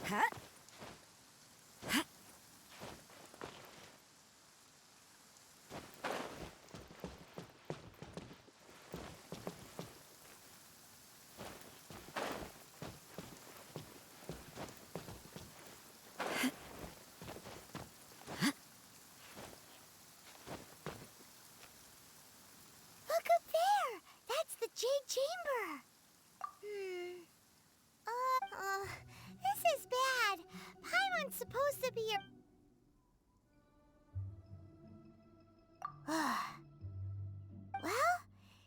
Huh? Huh? Look up there! That's the Jade Chamber! This is bad. Paimon's supposed to be a... Well,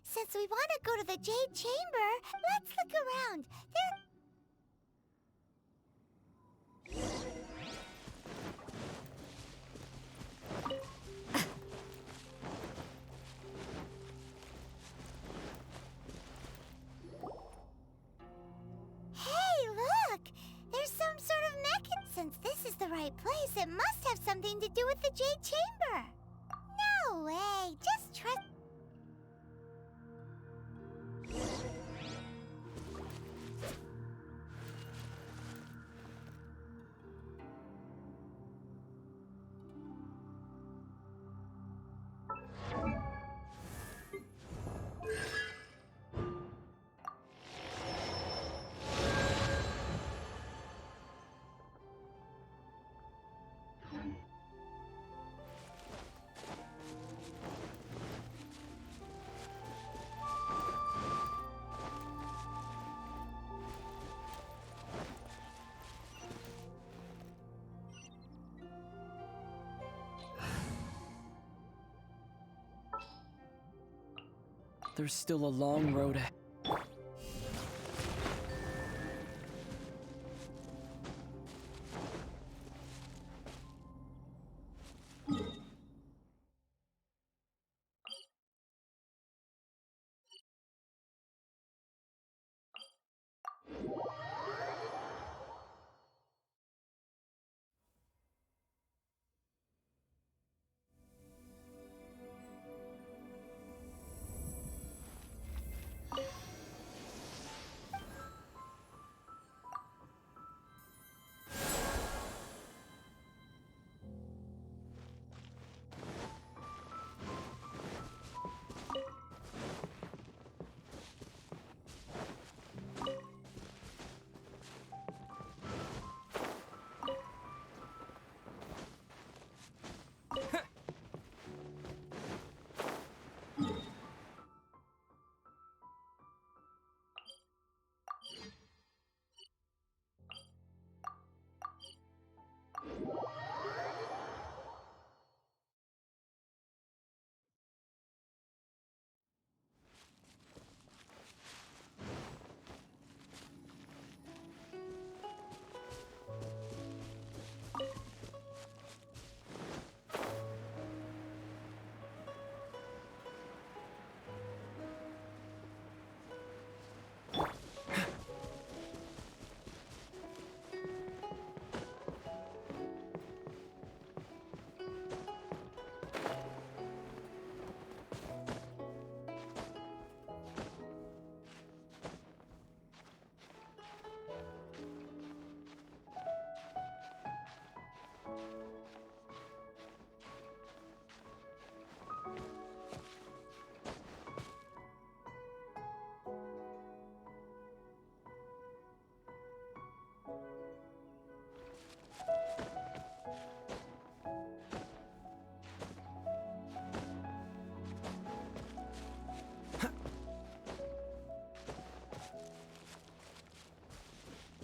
since we want to go to the Jade Chamber, let's look around. Hey, look! There's some sort of mechanism. Since this is the right place, it must have something to do with the Jade Chamber. No way! Just trust... There's still a long road ahead.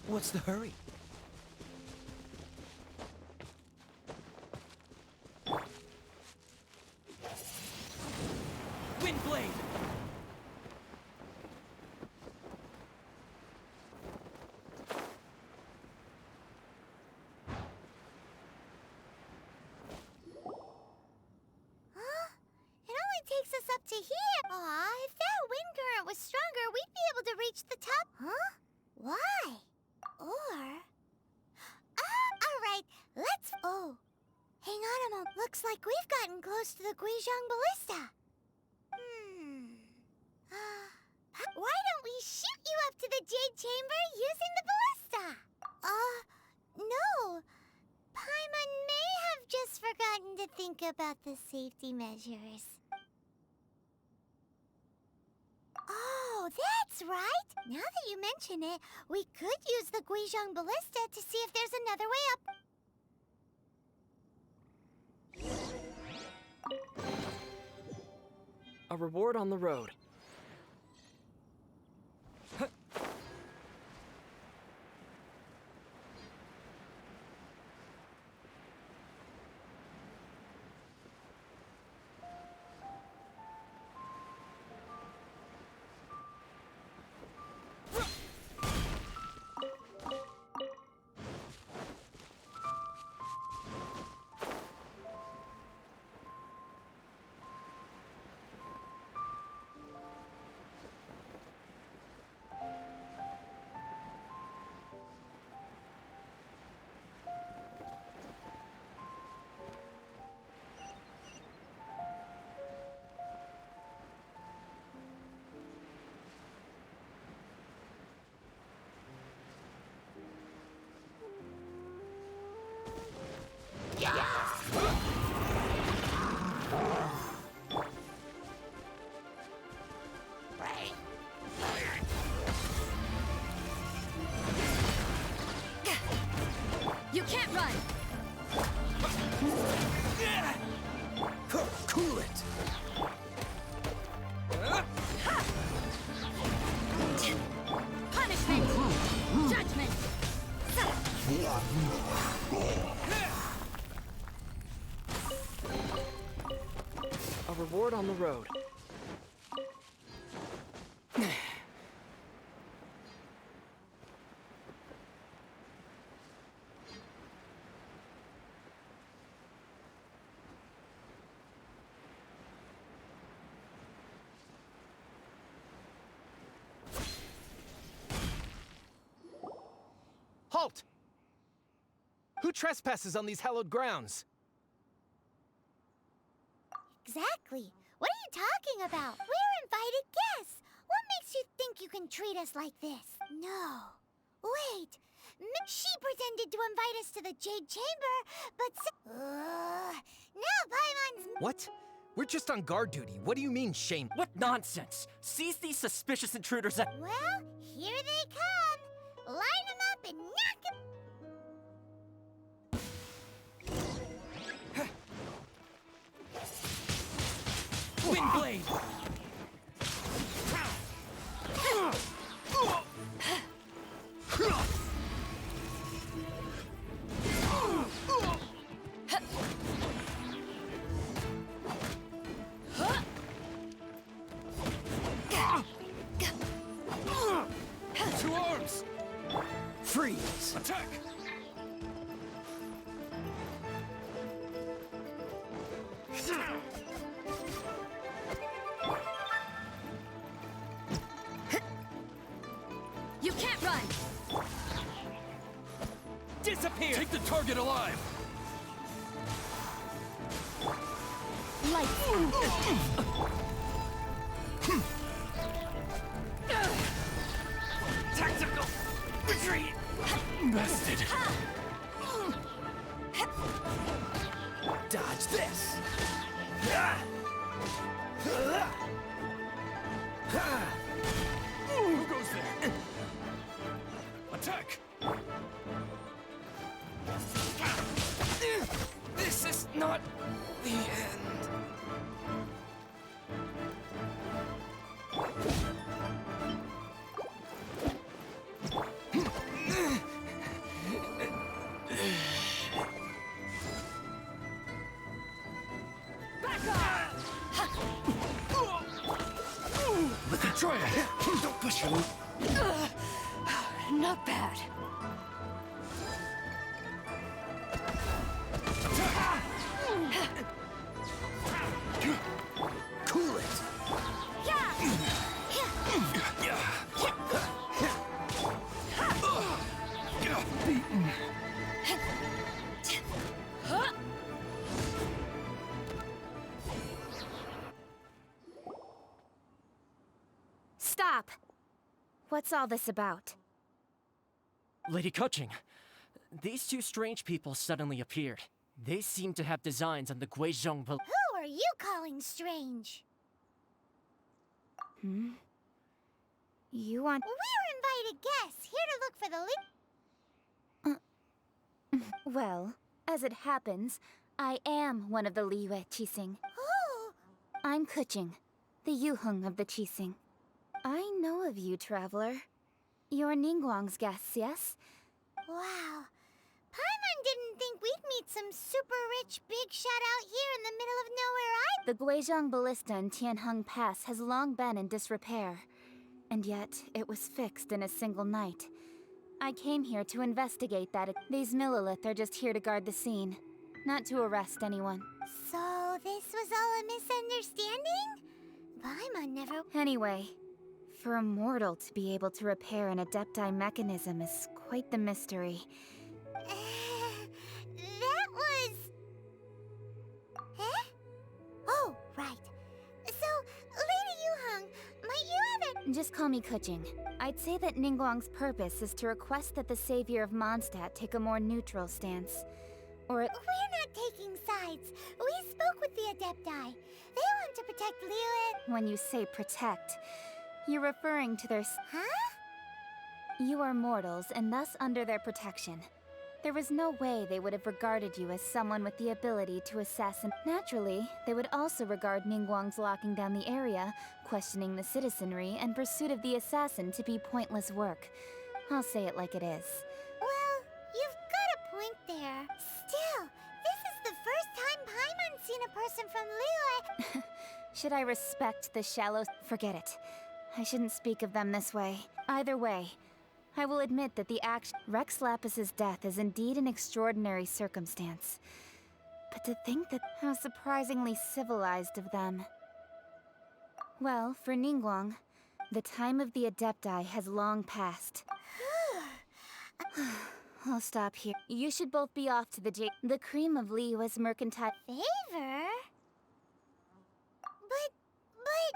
What's the hurry? Windblade! Huh? It only takes us up to here. Aw, if that wind current was stronger, we'd be able to reach the top. Huh? Why? Or... alright, let's... Oh, hang on a moment. Looks like we've gotten close to the Guizhong Ballista. Why don't we shoot you up to the Jade Chamber using the ballista? No. Paimon may have just forgotten to think about the safety measures. Oh, that's right! Now that you mention it, we could use the Guizhong Ballista to see if there's another way up. A reward on the road. You can't run! Cool it! Punishment! Judgment! A reward on the road. Halt! Who trespasses on these hallowed grounds? Exactly. What are you talking about? We're invited guests. What makes you think you can treat us like this? No. Wait. She pretended to invite us to the Jade Chamber, but now Paimon's... What? We're just on guard duty. What do you mean, shame? What nonsense! Seize these suspicious intruders at— Well, here they come. Line them up and knock them... Wind Blade! Two arms! Freeze! Attack! You can't run! Disappear! Take the target alive! Tactical retreat! Bested! Dodge this! Who goes there? Attack! This is not the end. Let me try it. Don't push him. Not bad. Cool it. Beaten. Stop! What's all this about? Lady Kuching, These two strange people suddenly appeared. They seem to have designs on the Guizhong below. Who are you calling strange? You want... We're invited guests, here to look for the Well, as it happens, I am one of the Liyue Qixing. Oh, I'm Kuching, the Yuheng of the Qixing. I know of you, traveler. You're Ningguang's guests, yes? wow. Paimon didn't think we'd meet some super rich big shot out here in the middle of nowhere The Guizhong Ballista in Tianheng Pass has long been in disrepair. And yet, it was fixed in a single night. I came here to investigate that. These Millilith are just here to guard the scene, not to arrest anyone. So this was all a misunderstanding? Paimon never... Anyway, for a mortal to be able to repair an Adepti mechanism is quite the mystery. That was... Huh? Oh, right. So, Lady Yuheng, might you ever... Just call me Kuching. I'd say that Ningguang's purpose is to request that the savior of Mondstadt take a more neutral stance. Or... We're not taking sides. We spoke with the Adepti. They want to protect Liyue. when you say protect, you're referring to their... Huh? You are mortals, and thus under their protection. There was no way they would have regarded you as someone with the ability to assassinate. Naturally, they would also regard Ningguang's locking down the area, questioning the citizenry, and pursuit of the assassin to be pointless work. I'll say it like it is. Well, you've got a point there. Still, this is the first time Paimon's seen a person from Liyue. Should I respect the shallow... Forget it. I shouldn't speak of them this way. Either way, I will admit that the Rex Lapis's death is indeed an extraordinary circumstance. But to think that... How surprisingly civilized of them. Well, for Ningguang, the time of the Adepti has long passed. I'll stop here. You should both be off to the cream of Liyue's mercantile... Favor? But,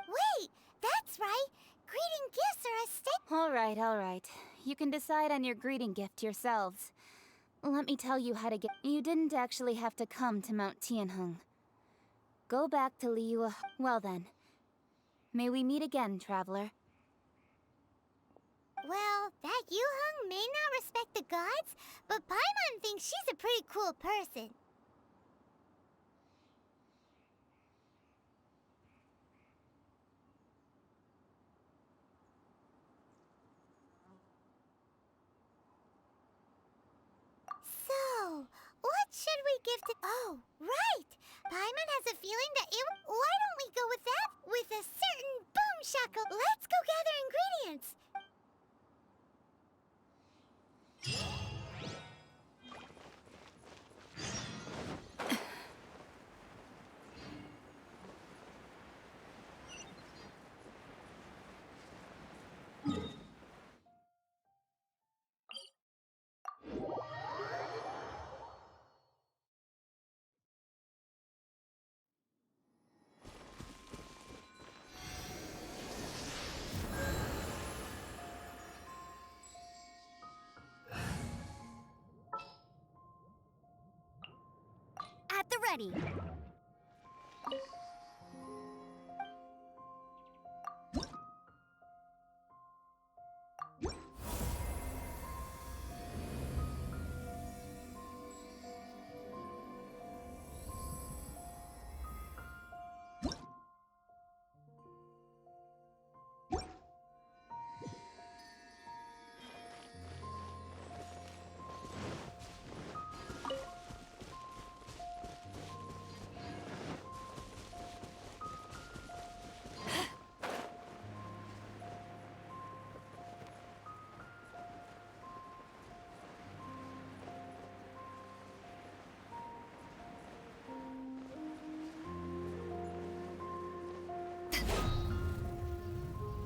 wait! That's right! Greeting gifts are a stake. All right. You can decide on your greeting gift yourselves. Let me tell you how to get... You didn't actually have to come to Mount Tianheng. Go back to Liyue... Well then. May we meet again, traveler. Well, that Yuheng may not respect the gods, but Paimon thinks she's a pretty cool person. So, what should we give to... Oh, right! Paimon has a feeling that it... Why don't we go with that? With a certain boom shackle. Let's go gather ingredients. At the ready.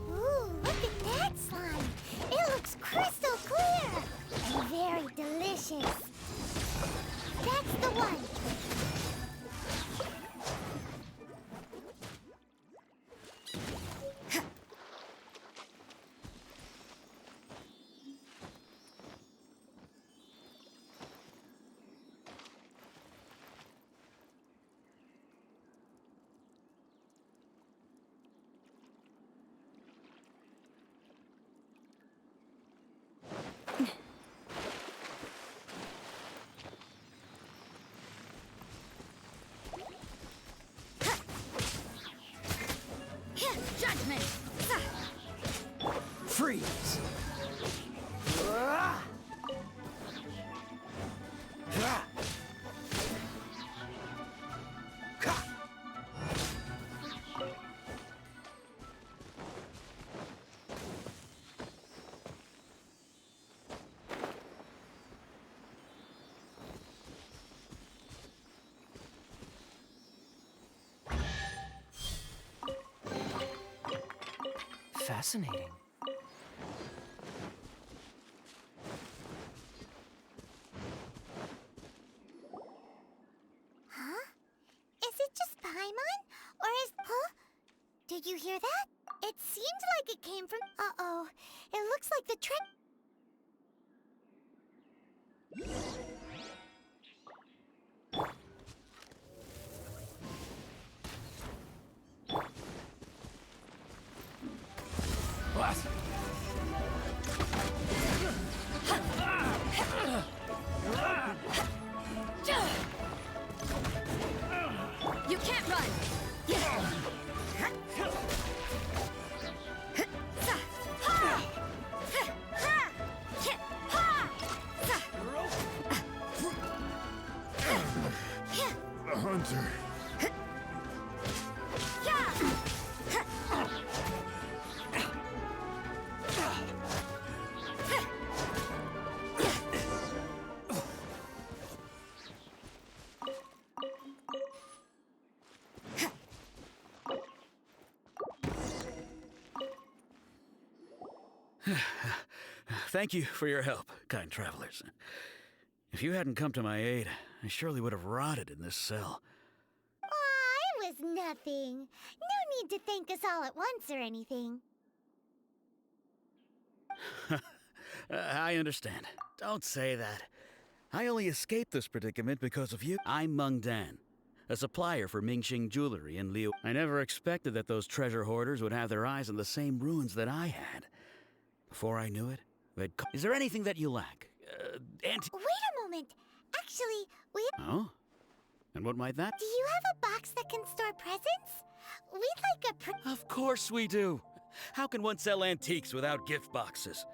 Ooh, look at that slime! It looks crystal clear! And very delicious. That's the one! Fascinating. Huh? Is it just Paimon? Or is... Huh? Did you hear that? It seemed like it came from... Uh-oh. It looks like the trick... What? You can't run! A hunter. Thank you for your help, kind travelers. If you hadn't come to my aid, I surely would have rotted in this cell. Aw, it was nothing. No need to thank us all at once or anything. I understand. Don't say that. I only escaped this predicament because of you. I'm Meng Dan, a supplier for Mingxing jewelry in Liu. I never expected that those treasure hoarders would have their eyes on the same ruins that I had. Before I knew it, Is there anything that you lack? Wait a moment. Actually, we... Oh? And what might that... Do you have a box that can store presents? We'd like a Of course we do. How can one sell antiques without gift boxes?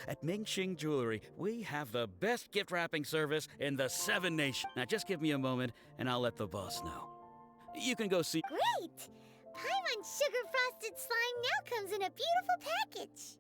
At Mingxing Jewelry, we have the best gift wrapping service in the 7 nations. Now just give me a moment and I'll let the boss know. You can go see... Great! Paimon's sugar-frosted slime now comes in a beautiful package.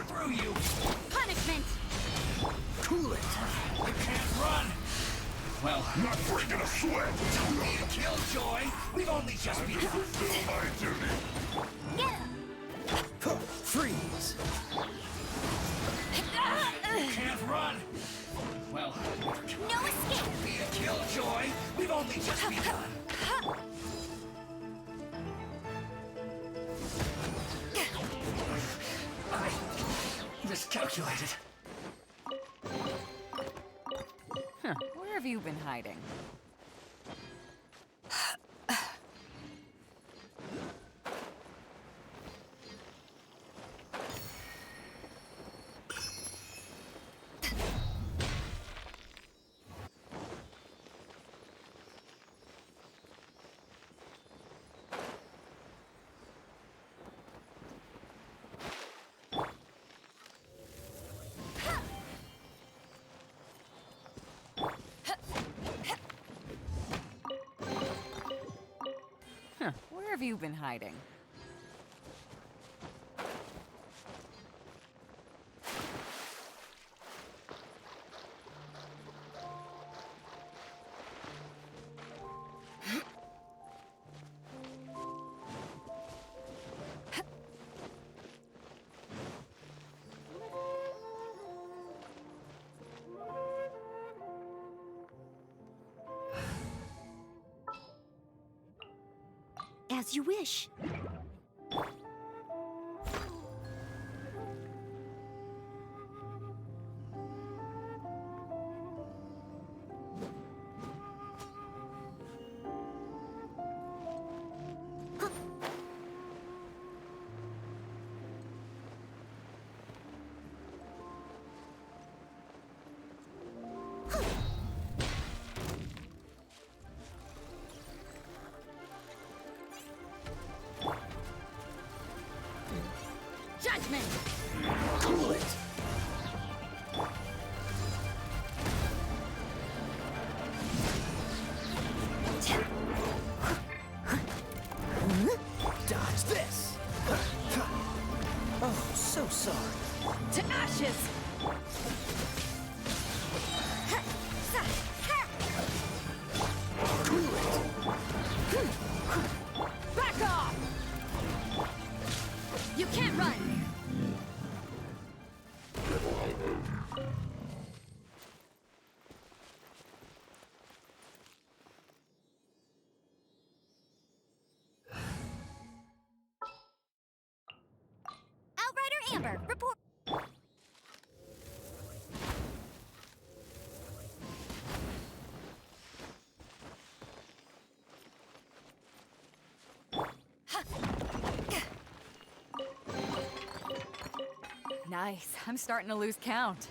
Through you! Punishment! Cool it! You can't run! Well, not breaking a sweat! Don't be a killjoy! We've only just begun! Fulfill my duty! Freeze! You can't run! Well, No escape! don't be a killjoy! We've only just begun! I miscalculated. Where have you been hiding? Where have you been hiding? As you wish. Judgment! Cool it! Dodge this! Oh, so sorry. To ashes! Cool it! Back off! You can't run! Outrider Amber, report. Nice. I'm starting to lose count.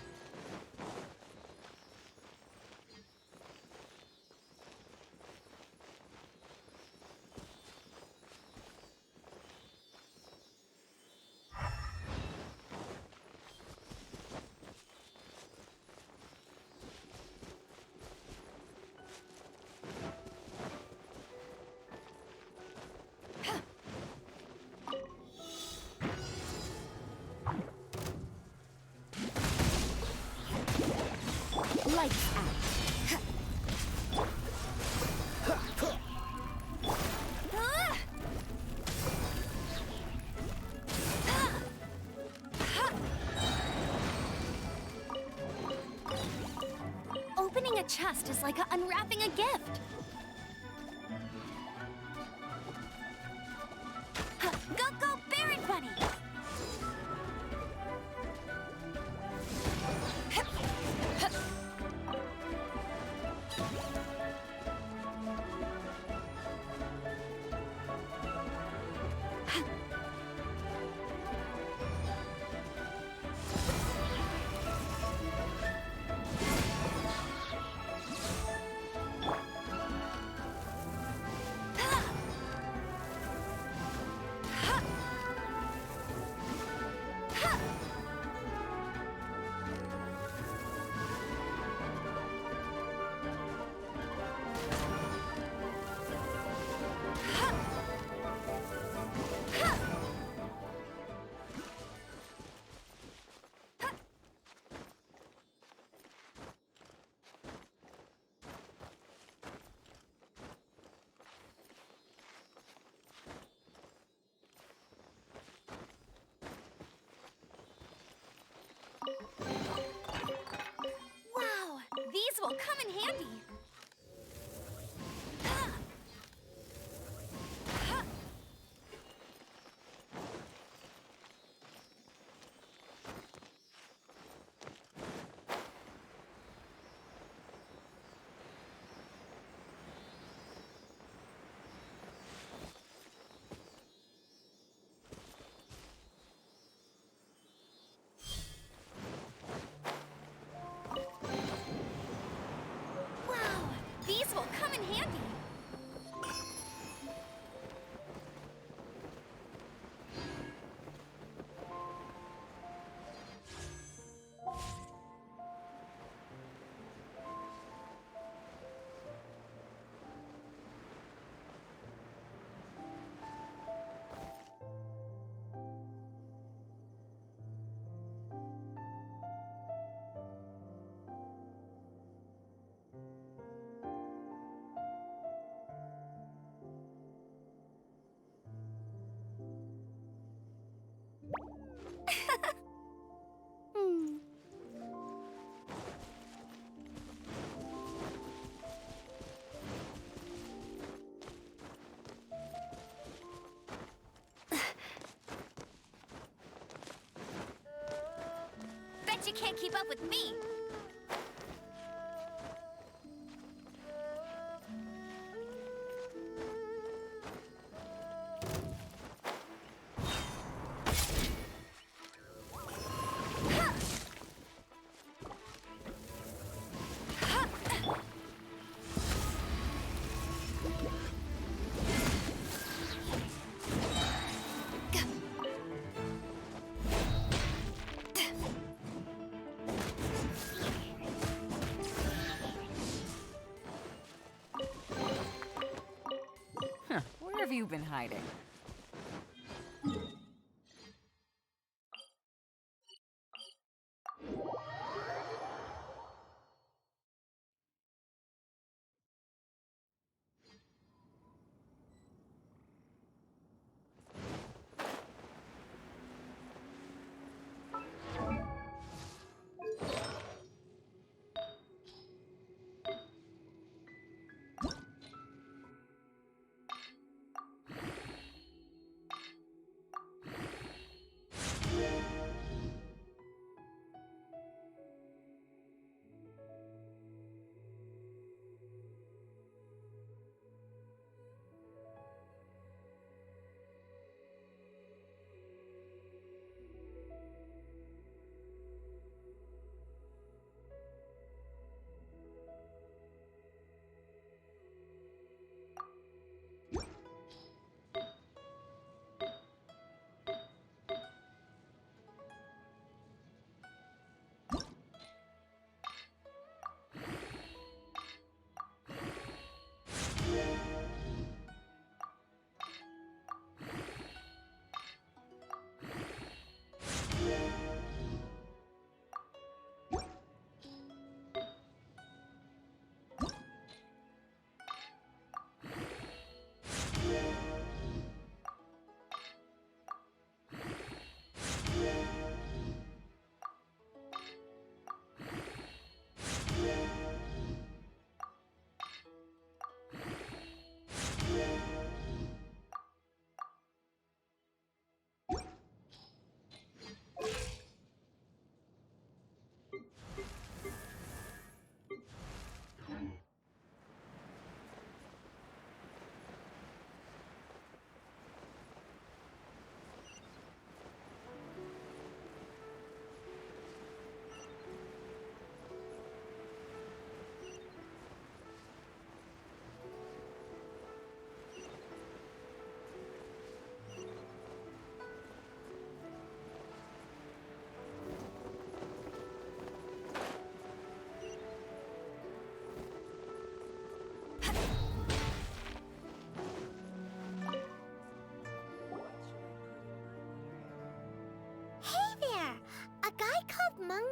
Lights out. Opening a chest is like unwrapping a gift. Go, go, Baron Bunny! Wow, these will come in handy. Wow, these will come in handy. Bet you can't keep up with me. Where have you been hiding?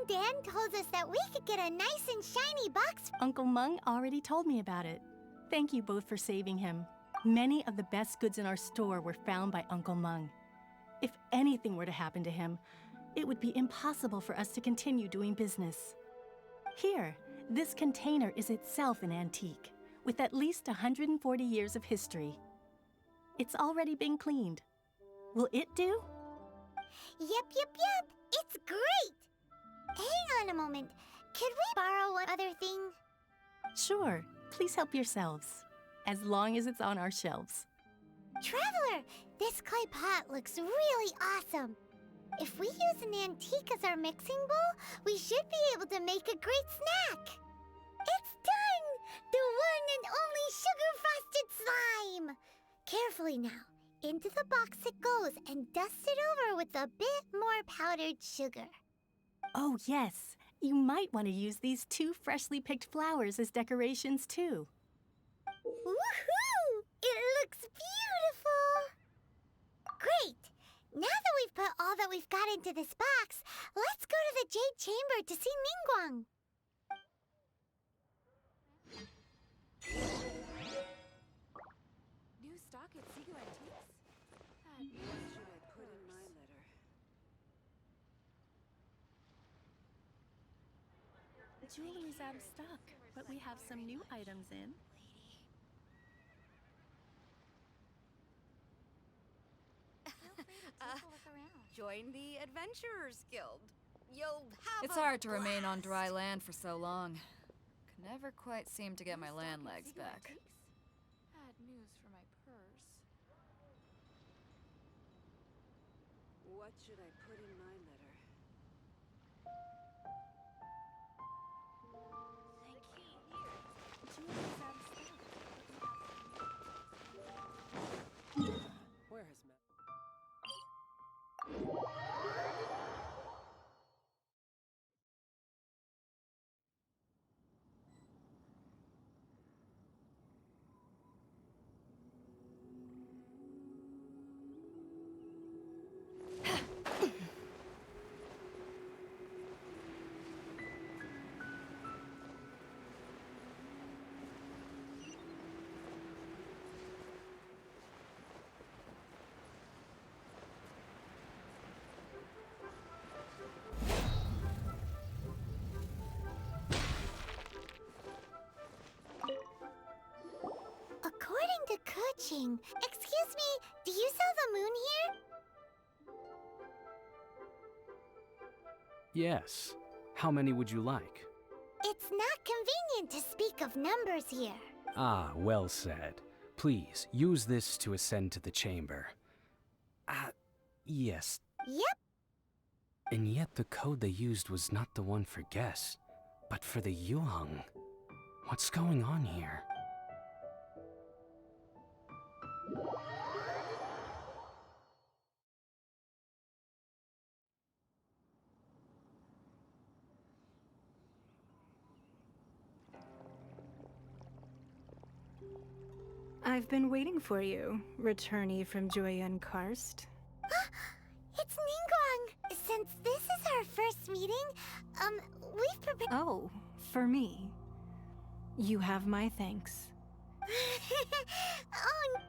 Dan told us that we could get a nice and shiny box. Uncle Mung already told me about it. Thank you both for saving him. Many of the best goods in our store were found by Uncle Mung. If anything were to happen to him, it would be impossible for us to continue doing business. Here, this container is itself an antique, with at least 140 years of history. It's already been cleaned. Will it do? Yep. It's great! Hang on a moment. Could we borrow one other thing? Sure. Please help yourselves, as long as it's on our shelves. Traveler, this clay pot looks really awesome. If we use an antique as our mixing bowl, we should be able to make a great snack. It's done! The one and only sugar-frosted slime! Carefully now. Into the box it goes and dust it over with a bit more powdered sugar. Oh, yes. You might want to use these 2 freshly picked flowers as decorations, too. Woohoo! It looks beautiful! Great! Now that we've put all that we've got into this box, let's go to the Jade Chamber to see Ningguang. New stock at Sigu Antiques? What should I put in my letter? Jewelry's out of stock, but we have some new items in. Join the Adventurers Guild. You'll have It's hard to remain on dry land for so long. Can never quite seem to get my land legs back. Bad news for my purse. What should I put in my letter? Thank you. Where has Matt? According to Kuching, excuse me, do you sell the moon here? Yes. How many would you like? It's not convenient to speak of numbers here. Ah, well said. Please, use this to ascend to the chamber. Yes. Yep. And yet the code they used was not the one for guess, but for the Yuheng. What's going on here? I've been waiting for you, returnee from Joyun Karst. It's Ningguang. Since this is our first meeting, we've prepared. Oh, for me. You have my thanks. Oh.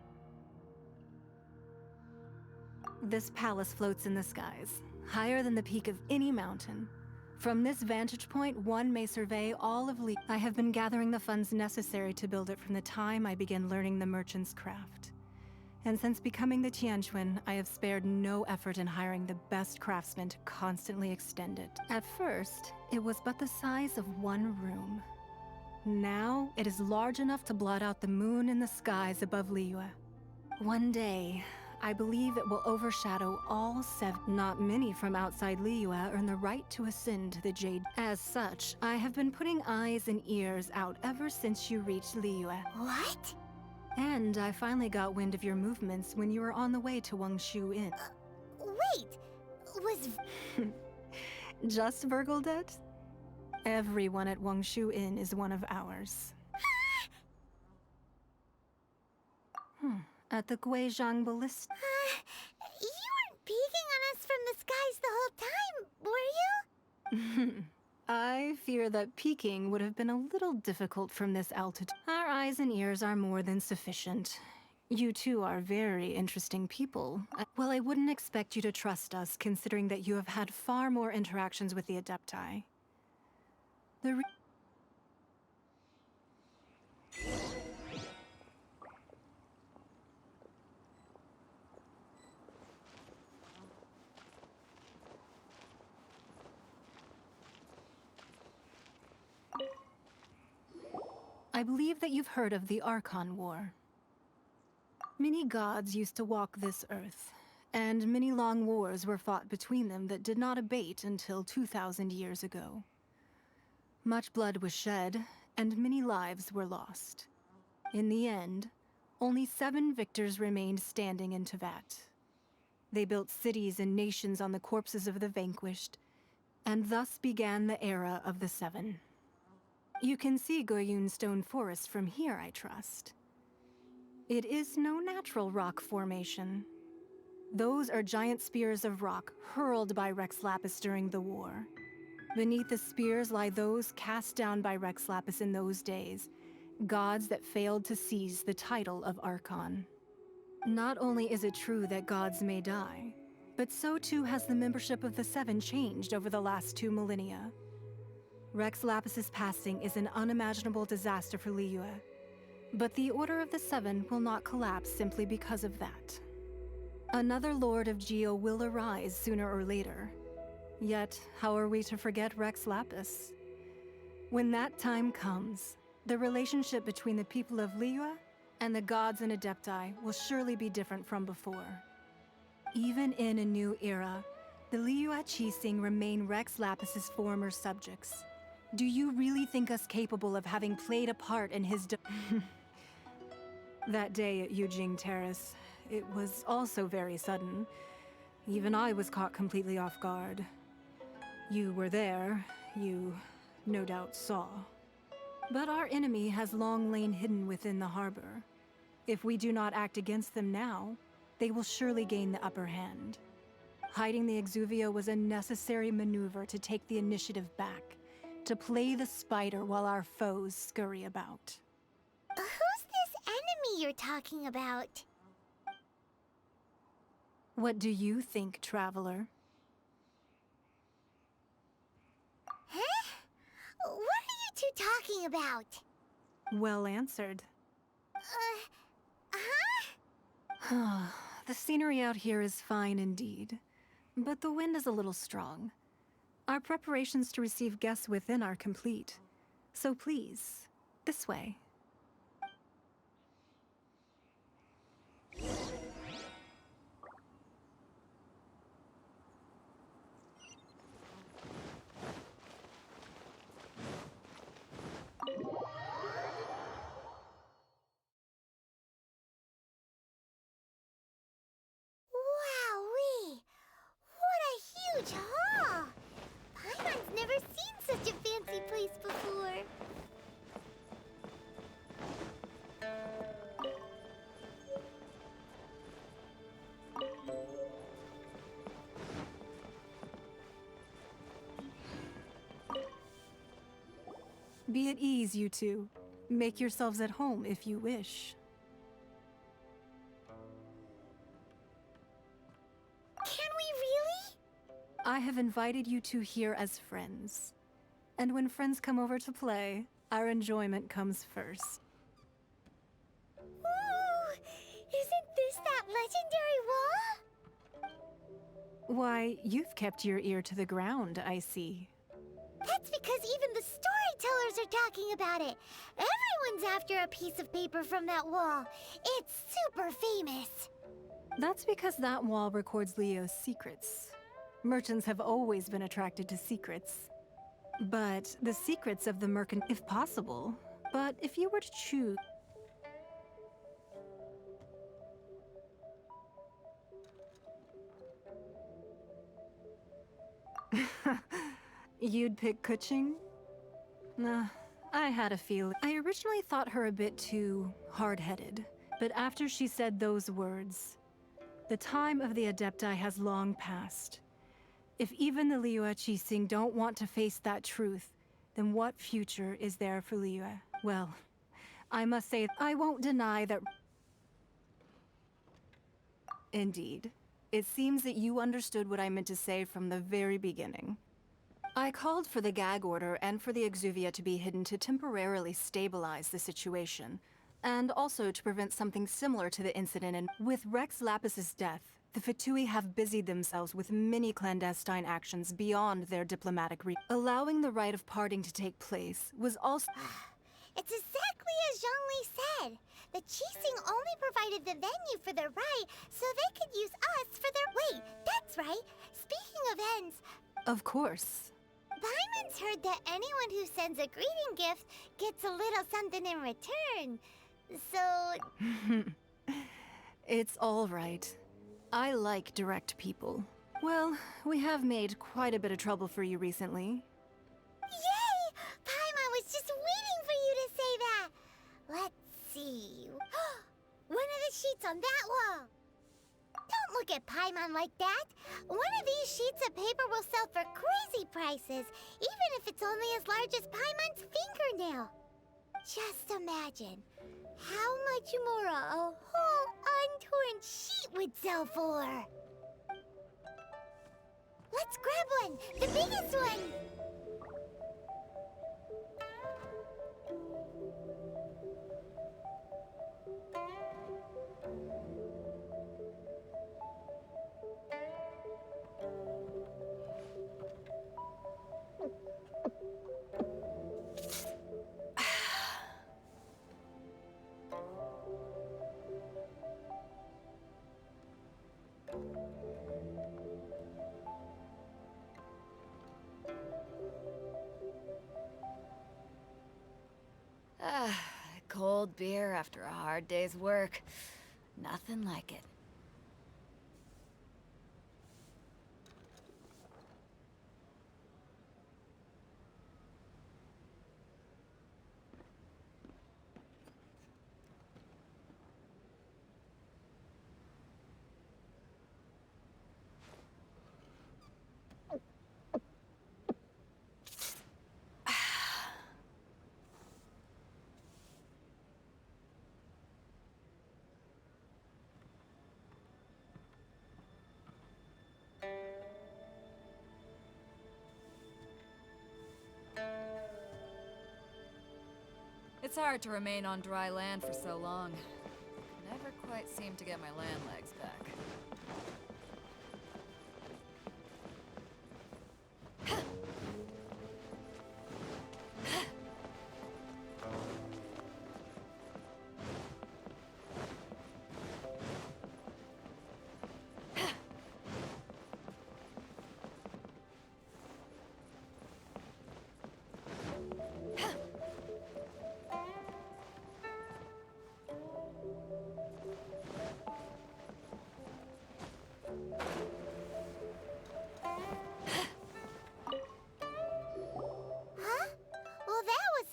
This palace floats in the skies, higher than the peak of any mountain. From this vantage point, one may survey all of Li. I have been gathering the funds necessary to build it from the time I began learning the merchant's craft. And since becoming the Tianquan, I have spared no effort in hiring the best craftsmen to constantly extend it. At first, it was but the size of one room. Now, it is large enough to blot out the moon in the skies above Liyue. One day, I believe it will overshadow all seven. Not many from outside Liyue earn the right to ascend to the Jade. As such, I have been putting eyes and ears out ever since you reached Liyue. What? And I finally got wind of your movements when you were on the way to Wangshu Inn. Wait, was... Just Virgildet? Everyone at Wangshu Inn is one of ours. At the Guizhang Ballista. You weren't peeking on us from the skies the whole time, were you? I fear that peeking would have been a little difficult from this altitude. Our eyes and ears are more than sufficient. You two are very interesting people. Well, I wouldn't expect you to trust us, considering that you have had far more interactions with the Adepti. I believe that you've heard of the Archon War. Many gods used to walk this earth, and many long wars were fought between them that did not abate until 2,000 years ago. Much blood was shed, and many lives were lost. In the end, only 7 victors remained standing in Tevat. They built cities and nations on the corpses of the vanquished, and thus began the era of the 7. You can see Goyun Stone Forest from here, I trust. It is no natural rock formation. Those are giant spears of rock hurled by Rex Lapis during the war. Beneath the spears lie those cast down by Rex Lapis in those days, gods that failed to seize the title of Archon. Not only is it true that gods may die, but so too has the membership of the 7 changed over the last 2 millennia. Rex Lapis's passing is an unimaginable disaster for Liyue, but the Order of the 7 will not collapse simply because of that. Another Lord of Geo will arise sooner or later, Yet, how are we to forget Rex Lapis? When that time comes, the relationship between the people of Liyue and the gods and Adepti will surely be different from before. Even in a new era, the Liyue Qixing remain Rex Lapis's former subjects. Do you really think us capable of having played a part in his That day at Yujing Terrace, it was also very sudden. Even I was caught completely off guard. You were there, you no doubt saw. But our enemy has long lain hidden within the harbor. If we do not act against them now, they will surely gain the upper hand. Hiding the Exuvia was a necessary maneuver to take the initiative back, to play the spider while our foes scurry about. Who's this enemy you're talking about? What do you think, Traveler? Huh? What are you two talking about? Well answered. Huh? The scenery out here is fine indeed, but the wind is a little strong. Our preparations to receive guests within are complete. So please, this way. Wowee! What a huge hall! Paimon's never seen such a fancy place before. Be at ease, you two. Make yourselves at home if you wish. Can we really? I have invited you two here as friends. And when friends come over to play, our enjoyment comes first. Ooh! Isn't this that legendary wall? Why, you've kept your ear to the ground, I see. That's because even the storytellers are talking about it. Everyone's after a piece of paper from that wall. It's super famous. That's because that wall records Leo's secrets. Merchants have always been attracted to secrets. But the secrets of the merchant, if possible. But if you were to choose... You'd pick Kuching? Nah, I had a feeling. I originally thought her a bit too hard-headed. But after she said those words, the time of the Adepti has long passed. If even the Liyue Qixing don't want to face that truth, then what future is there for Liyue? Well, I must say, I won't deny that... Indeed. It seems that you understood what I meant to say from the very beginning. I called for the gag order and for the Exuvia to be hidden to temporarily stabilize the situation, and also to prevent something similar to the incident in... With Rex Lapis's death, the Fatui have busied themselves with many clandestine actions beyond their diplomatic reach. Allowing the rite of parting to take place was also... It's exactly as Zhongli said. The Qixing only provided the venue for their rite, so they could use us for their... Wait, that's right. Speaking of ends... Of course. Paimon's heard that anyone who sends a greeting gift gets a little something in return. So... It's all right. I like direct people. Well, we have made quite a bit of trouble for you recently. Yay! Paimon was just waiting for you to say that. Let's see. One of the sheets on that wall. Don't look at Paimon like that. One of these sheets of paper will sell for crazy prices, even if it's only as large as Paimon's fingernail. Just imagine how much more a whole untorn sheet would sell for. Let's grab one, the biggest one. cold beer after a hard day's work. Nothing like it. It's hard to remain on dry land for so long. Never quite seem to get my land legs back.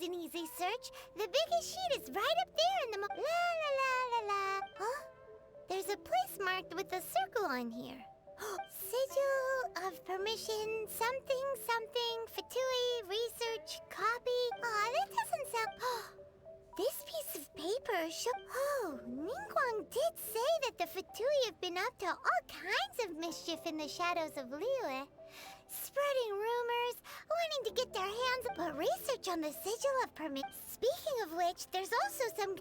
An easy search. The biggest sheet is right up there in the la la la la la. Huh? There's a place marked with a circle on here. Sigil of permission, something, something, Fatui, research, copy. Aw, that doesn't sound... This piece of paper Oh, Ningguang did say that the Fatui have been up to all kinds of mischief in the shadows of Liyue. Spreading rumors, wanting to get their hands but research on the sigil of permit. Speaking of which, there's also some...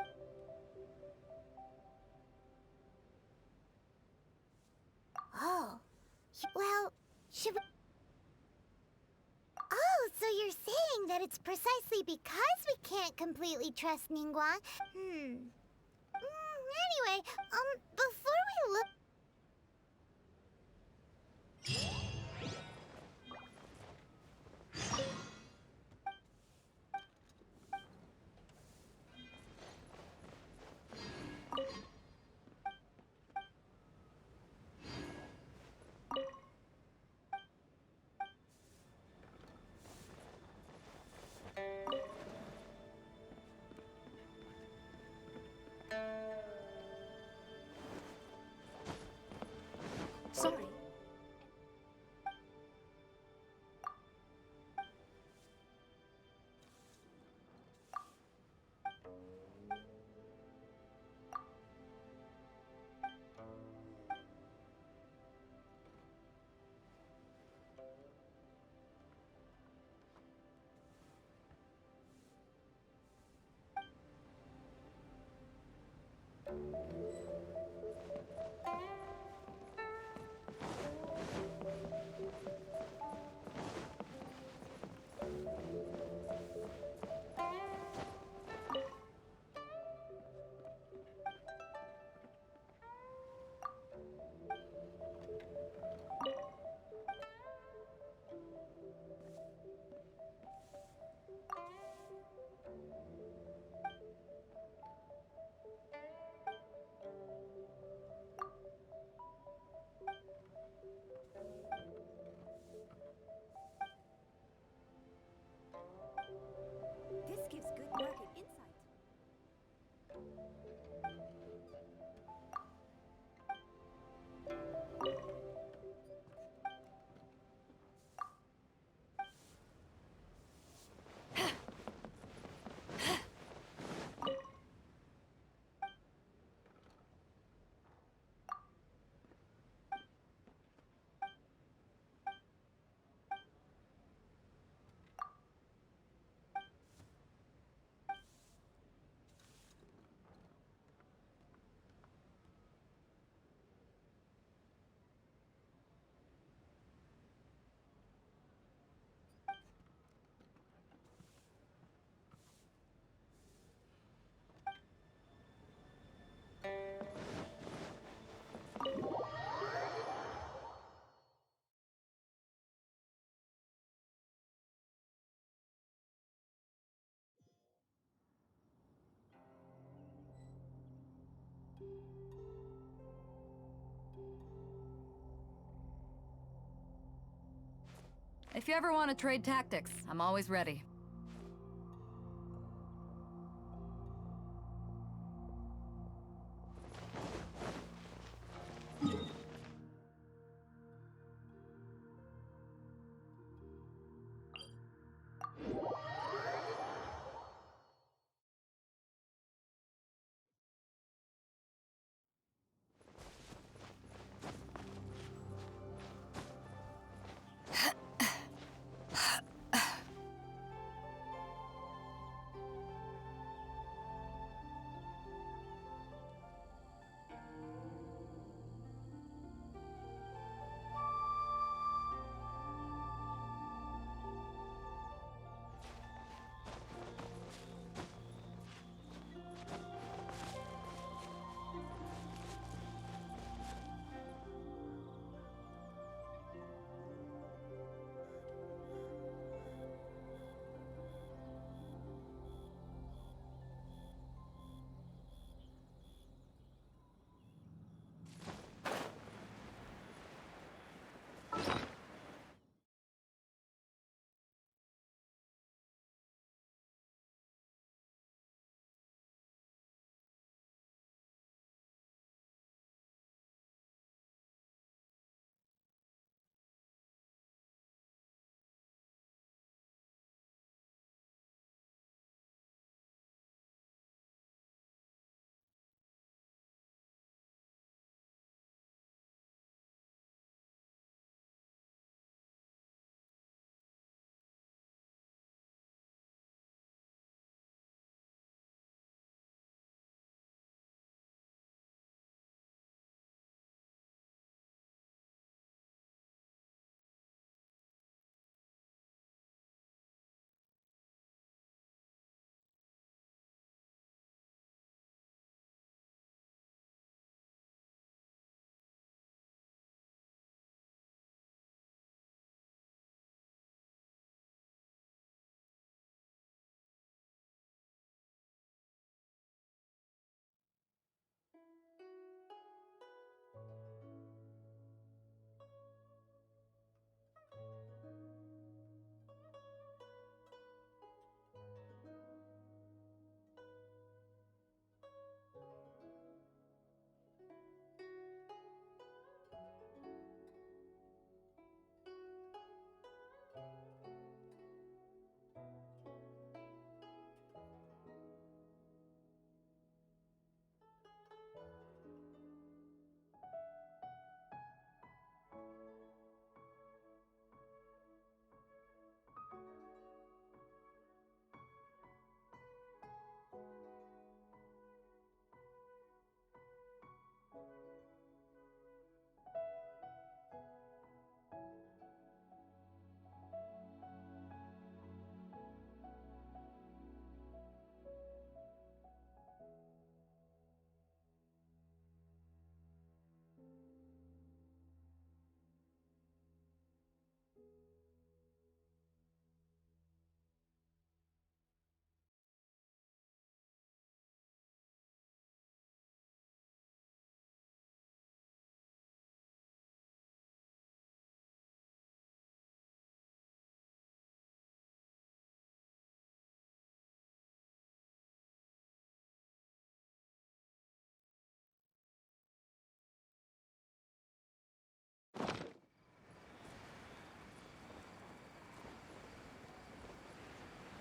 Oh. Well, should we... Oh, so you're saying that it's precisely because we can't completely trust Ningguang? Anyway, before we look... Sorry. If you ever want to trade tactics, I'm always ready.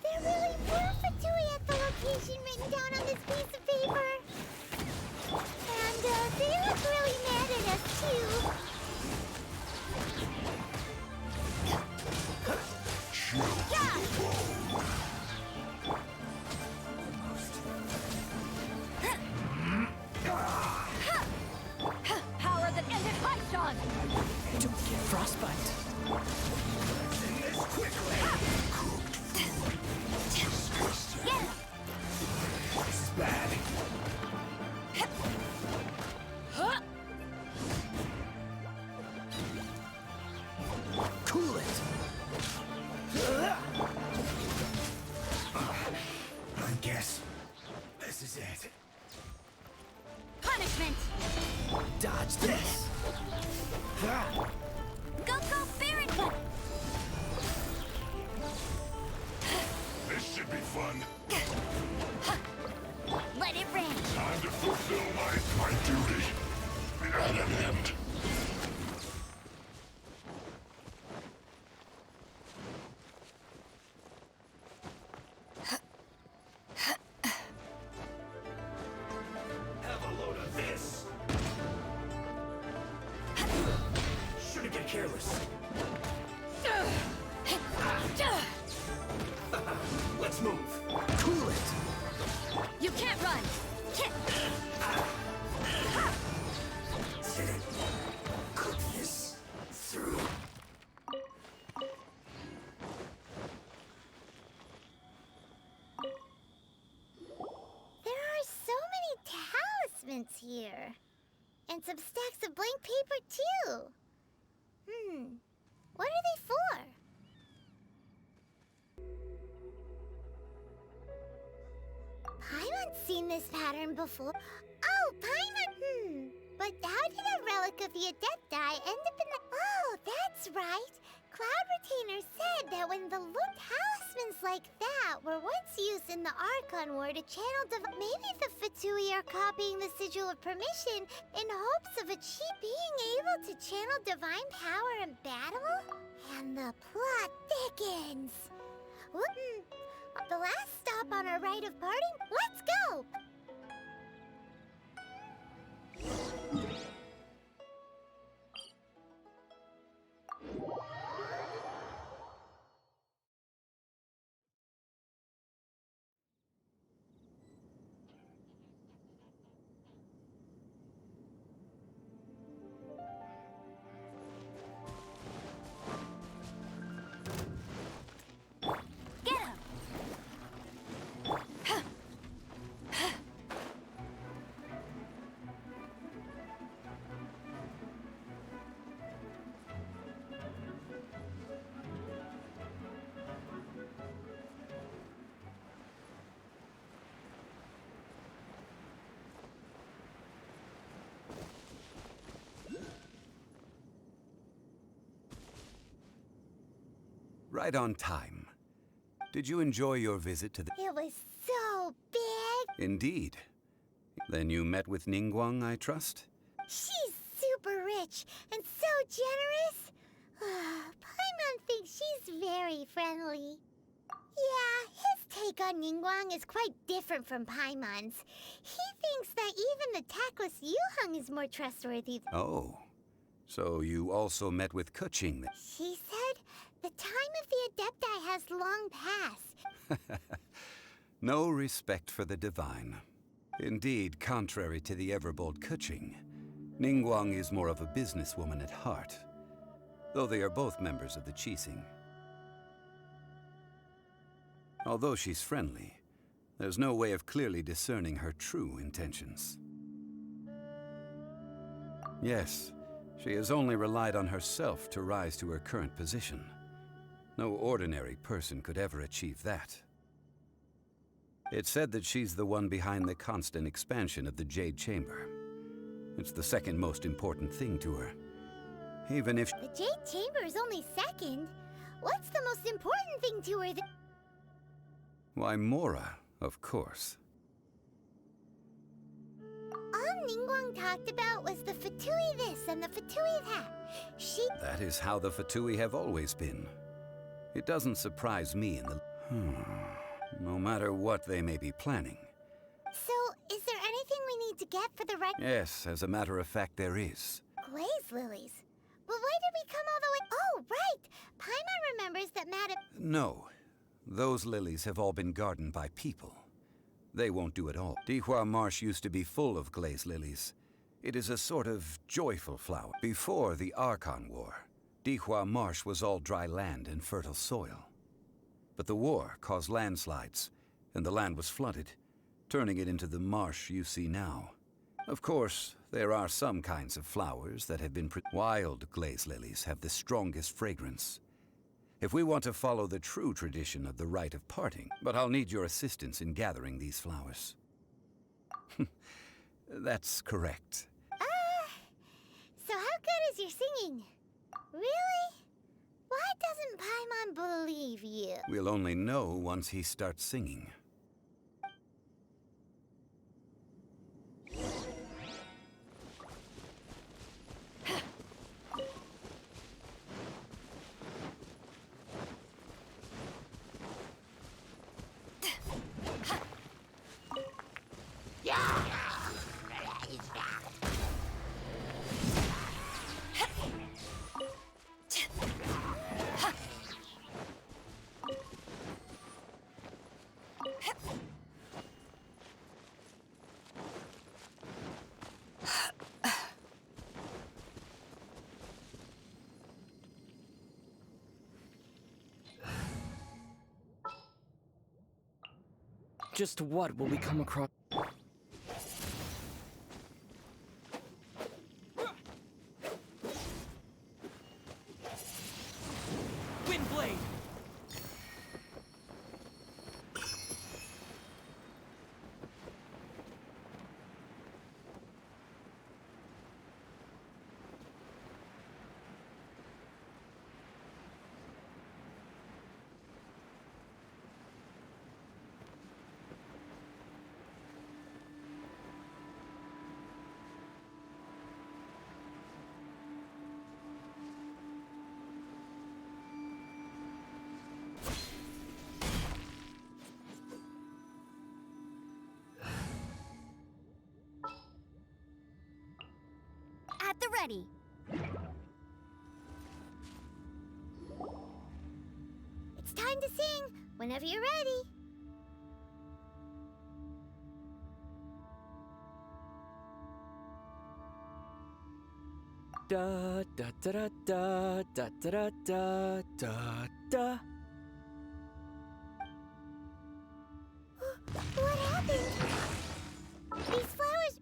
There really were Fatui at the location written down on this piece of paper. And they look really mad at us, too. Power that ended Haishan! Don't get frostbite. This is bad. parchments here. And some stacks of blank paper, too. What are they for? Paimon's seen this pattern before. Oh, Paimon! But how did a relic of the Adepti end up in the... Oh, that's right! Cloud Retainer said that when the loot talismans like that were once used in the Archon War to channel maybe the Fatui are copying the Sigil of Permission in hopes of being able to channel divine power in battle? And the plot thickens! The last stop on our rite of parting? Let's go! Get him! Right on time. Did you enjoy your visit to the... It was so big! Indeed. Then you met with Ningguang, I trust? She's super rich and so generous. Paimon thinks she's very friendly. Yeah, his take on Ningguang is quite different from Paimon's. He thinks that even the tactless Yuheng is more trustworthy. Oh. So you also met with Keqing then? She said the time of the Adepti has long passed. No respect for the divine. Indeed, contrary to the ever-bold Keqing, Ningguang is more of a businesswoman at heart, though they are both members of the Qixing. Although she's friendly, there's no way of clearly discerning her true intentions. Yes, she has only relied on herself to rise to her current position. No ordinary person could ever achieve that. It's said that she's the one behind the constant expansion of the Jade Chamber. It's the second most important thing to her. Even if... The Jade Chamber is only second. What's the most important thing to her that... Why, Mora, of course. All Ningguang talked about was the Fatui this and the Fatui that. That is how the Fatui have always been. It doesn't surprise me in the... No matter what they may be planning. So, is there anything we need to get for the right... Yes, as a matter of fact, there is. Glaze lilies? But why did we come all the way... Oh, right! Paimon remembers that Madame... No. Those lilies have all been gardened by people. They won't do it all. Dihua Marsh used to be full of glaze lilies. It is a sort of joyful flower. Before the Archon War, Dihua Marsh was all dry land and fertile soil. But the war caused landslides, and the land was flooded, turning it into the marsh you see now. Of course, there are some kinds of flowers that have been... Wild glaze lilies have the strongest fragrance. If we want to follow the true tradition of the rite of parting, but I'll need your assistance in gathering these flowers. That's correct. So how good is your singing? Really? Why doesn't Paimon believe you? We'll only know once he starts singing. Just what will we come across? ready. It's time to sing whenever you're ready. Da da da da da da da da da da. What happened? These flowers...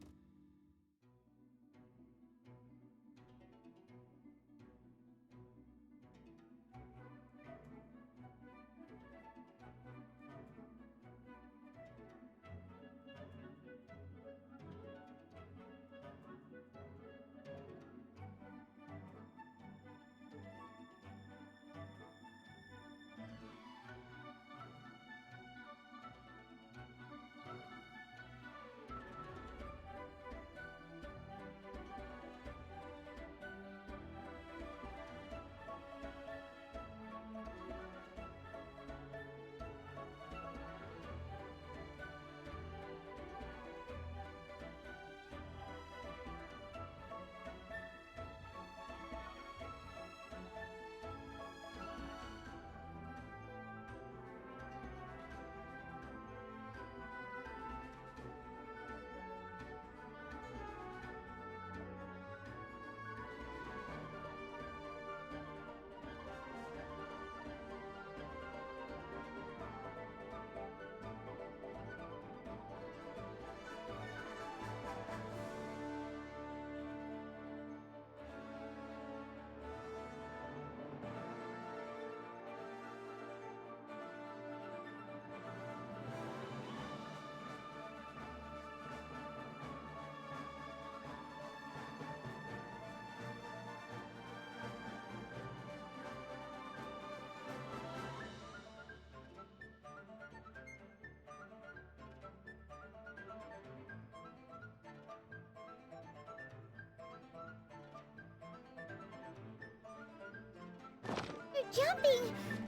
They're jumping!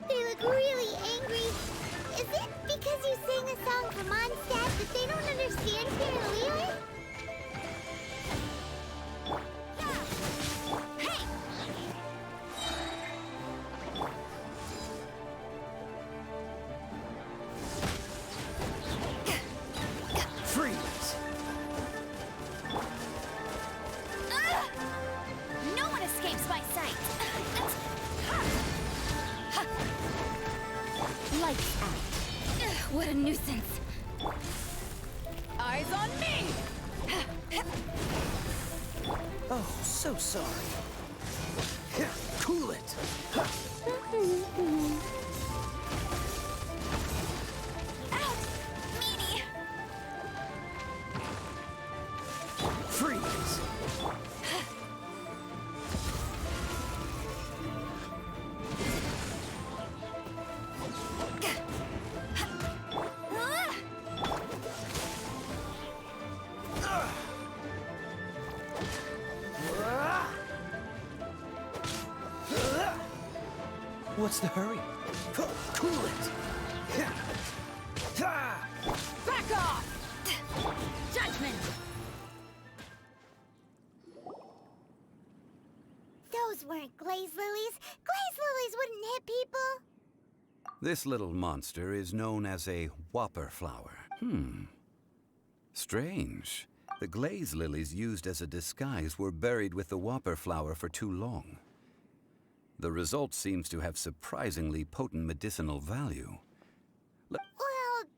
They look really angry. Is it because you sang a song for Mondstadt that they don't understand Fairly? Hey! Freeze! No one escapes my sight. Lights out. What a nuisance. Eyes on me! Oh, so sorry. Cool it. Out! Meanie! Freeze. What's the hurry? Cool it. Back off! Judgment! Those weren't glaze lilies. Glaze lilies wouldn't hit people. This little monster is known as a whopper flower. Strange. The glaze lilies used as a disguise were buried with the whopper flower for too long. The result seems to have surprisingly potent medicinal value. Well,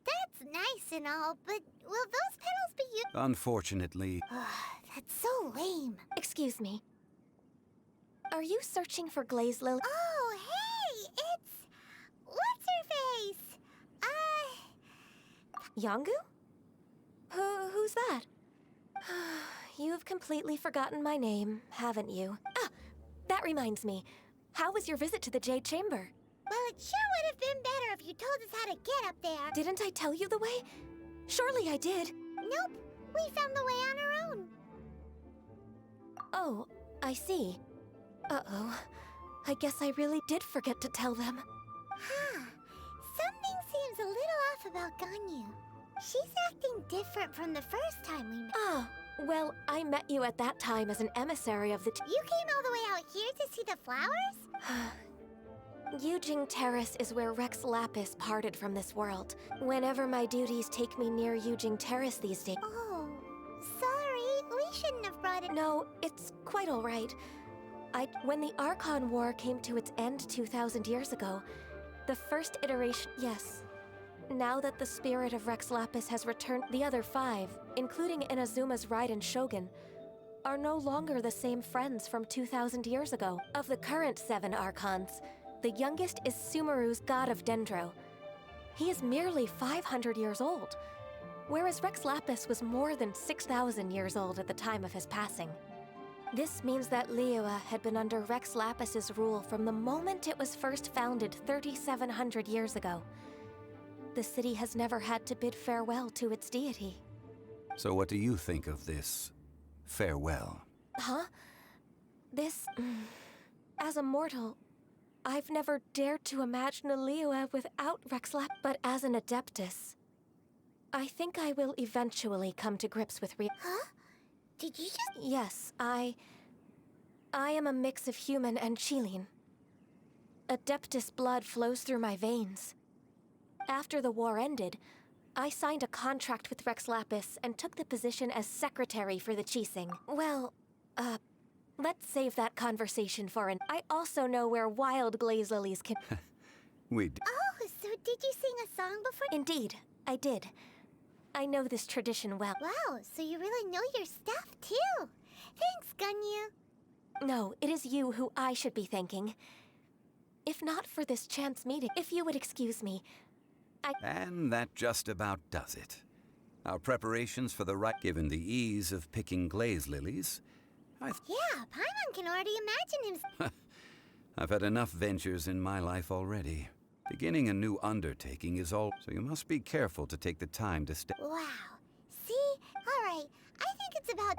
that's nice and all, but will those petals be used? Unfortunately, That's so lame. Excuse me. Are you searching for glaze lily? Oh, hey, it's... What's her face? Yongu? Who's that? You've completely forgotten my name, haven't you? Ah, that reminds me. How was your visit to the Jade Chamber? Well, it sure would have been better if you told us how to get up there. Didn't I tell you the way? Surely I did. Nope, we found the way on our own. Oh, I see. Uh-oh. I guess I really did forget to tell them. Huh. Something seems a little off about Ganyu. She's acting different from the first time we met. Oh, Well, I met you at that time as an emissary of the You came all the way out here to see the flowers? Yujing Terrace is where Rex Lapis parted from this world. Whenever my duties take me near Yujing Terrace these days... Oh, sorry. We shouldn't have brought it... No, it's quite all right. When the Archon War came to its end 2,000 years ago, the first iteration... Yes. Now that the spirit of Rex Lapis has returned, the other 5, including Inazuma's Raiden Shogun, are no longer the same friends from 2,000 years ago. Of the current 7 Archons, the youngest is Sumeru's god of Dendro. He is merely 500 years old, whereas Rex Lapis was more than 6,000 years old at the time of his passing. This means that Liyue had been under Rex Lapis's rule from the moment it was first founded 3,700 years ago. The city has never had to bid farewell to its deity. So what do you think of this farewell? Huh? This... As a mortal, I've never dared to imagine a Liyue without Rex Lapis. But as an Adeptus, I think I will eventually come to grips with Huh? Did you just... Yes, I am a mix of human and Chilean. Adeptus blood flows through my veins. After the war ended, I signed a contract with Rex Lapis and took the position as secretary for the Qixing. Well, let's save that conversation for an... I also know where wild glaze lilies can... We Oh, so did you sing a song before? Indeed, I did. I know this tradition well. Wow, so you really know your stuff, too. Thanks, Gunyu. No, it is you who I should be thanking. If not for this chance meeting, if you would excuse me, And that just about does it. Our preparations for the right... Given the ease of picking glaze lilies, Yeah, Paimon can already imagine him... I've had enough ventures in my life already. Beginning a new undertaking is all... So you must be careful to take the time to stay... Wow. See? All right. I think it's about...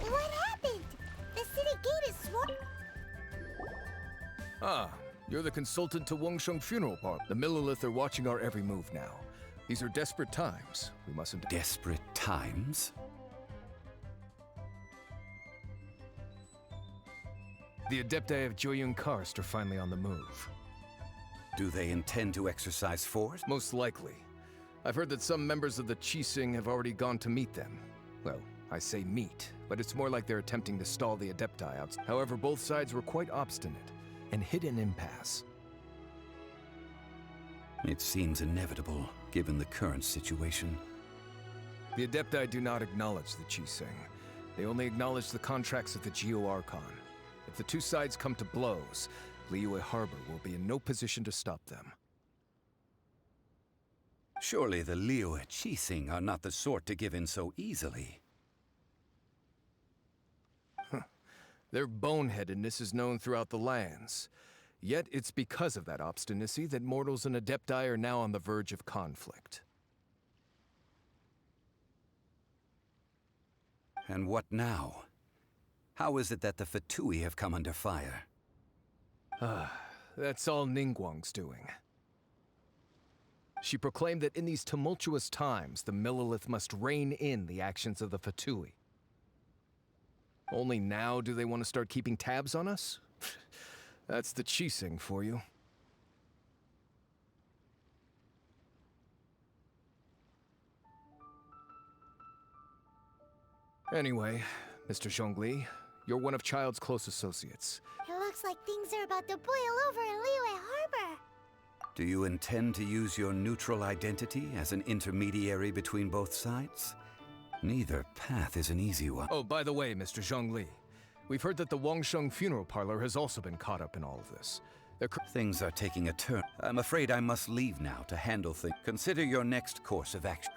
What happened? The city gate is swarmed. Ah, you're the consultant to Wengsheng Funeral Park. The Millilith are watching our every move now. These are desperate times. We mustn't... Desperate times? The Adepti of Joyun Karst are finally on the move. Do they intend to exercise force? Most likely. I've heard that some members of the Qixing have already gone to meet them. Well, I say meet, but it's more like they're attempting to stall the Adepti out. However, both sides were quite obstinate and hit an impasse. It seems inevitable, given the current situation. The Adepti do not acknowledge the Qixing. They only acknowledge the contracts of the Geo-Archon. If the two sides come to blows, Liyue Harbor will be in no position to stop them. Surely the Liyue Qixing are not the sort to give in so easily. Their boneheadedness is known throughout the lands. Yet it's because of that obstinacy that mortals and Adepti are now on the verge of conflict. And what now? How is it that the Fatui have come under fire? That's all Ningguang's doing. She proclaimed that in these tumultuous times, the Millilith must rein in the actions of the Fatui. Only now do they want to start keeping tabs on us? That's the Qixing for you. Anyway, Mr. Zhongli, you're one of Child's close associates. It looks like things are about to boil over in Liyue Harbor. Do you intend to use your neutral identity as an intermediary between both sides? Neither path is an easy one. Oh, by the way, Mr. Zhongli, we've heard that the Wangsheng funeral parlor has also been caught up in all of this. Things are taking a turn. I'm afraid I must leave now to handle things. Consider your next course of action.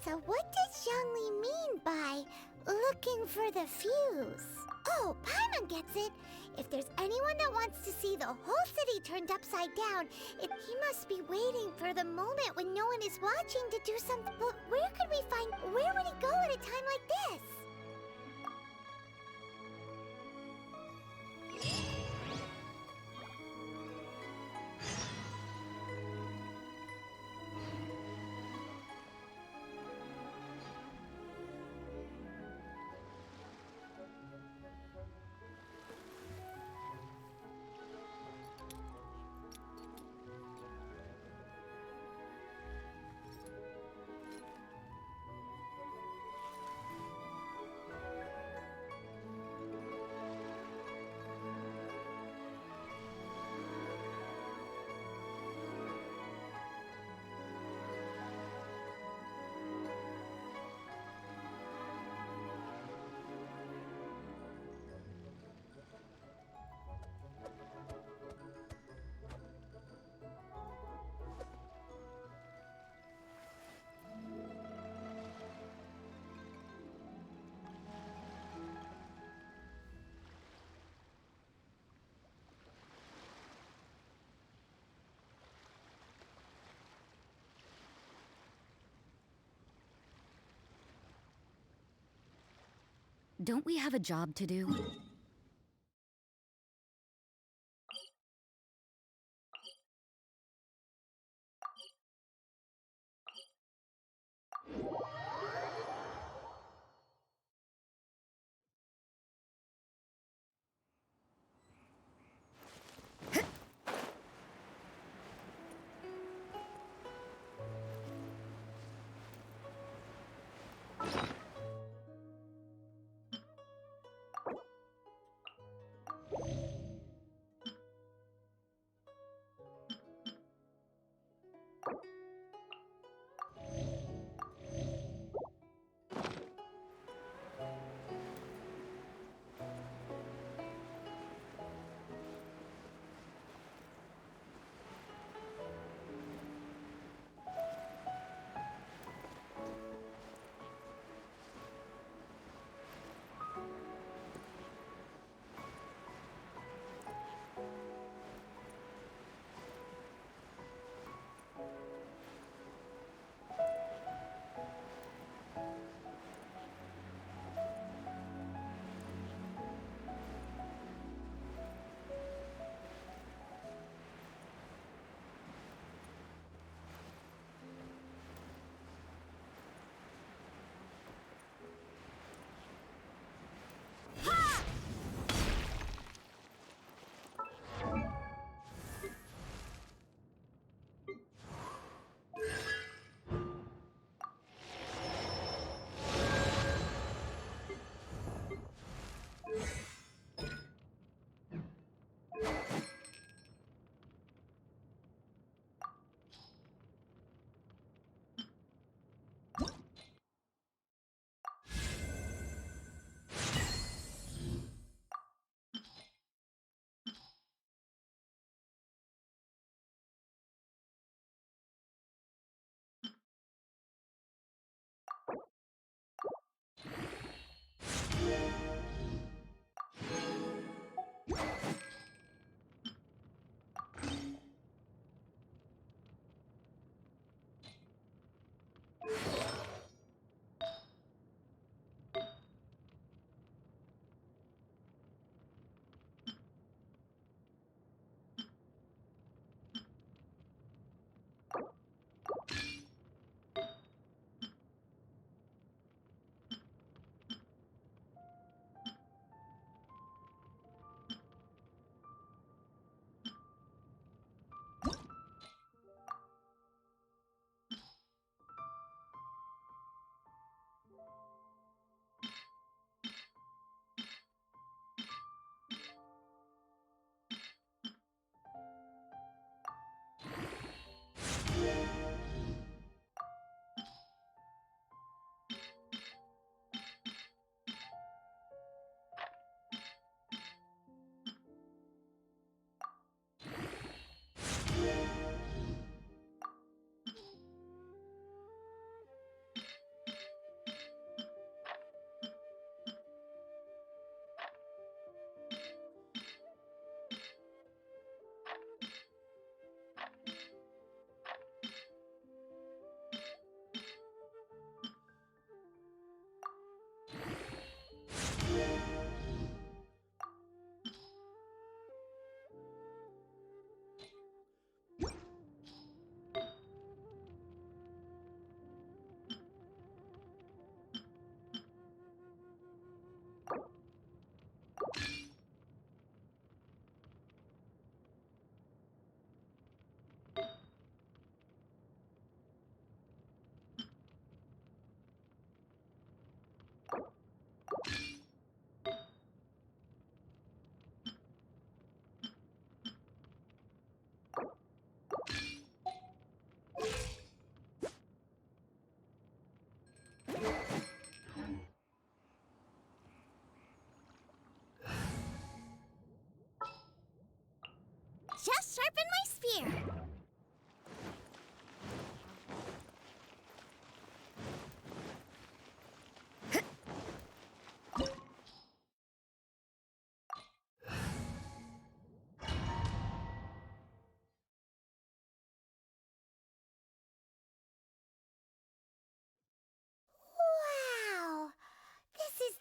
So what does Zhongli mean by looking for the fuse? Oh, Paimon gets it. If there's anyone that wants to see the whole city turned upside down, he must be waiting for the moment when no one is watching to do something. But where would he go at a time like this? Don't we have a job to do?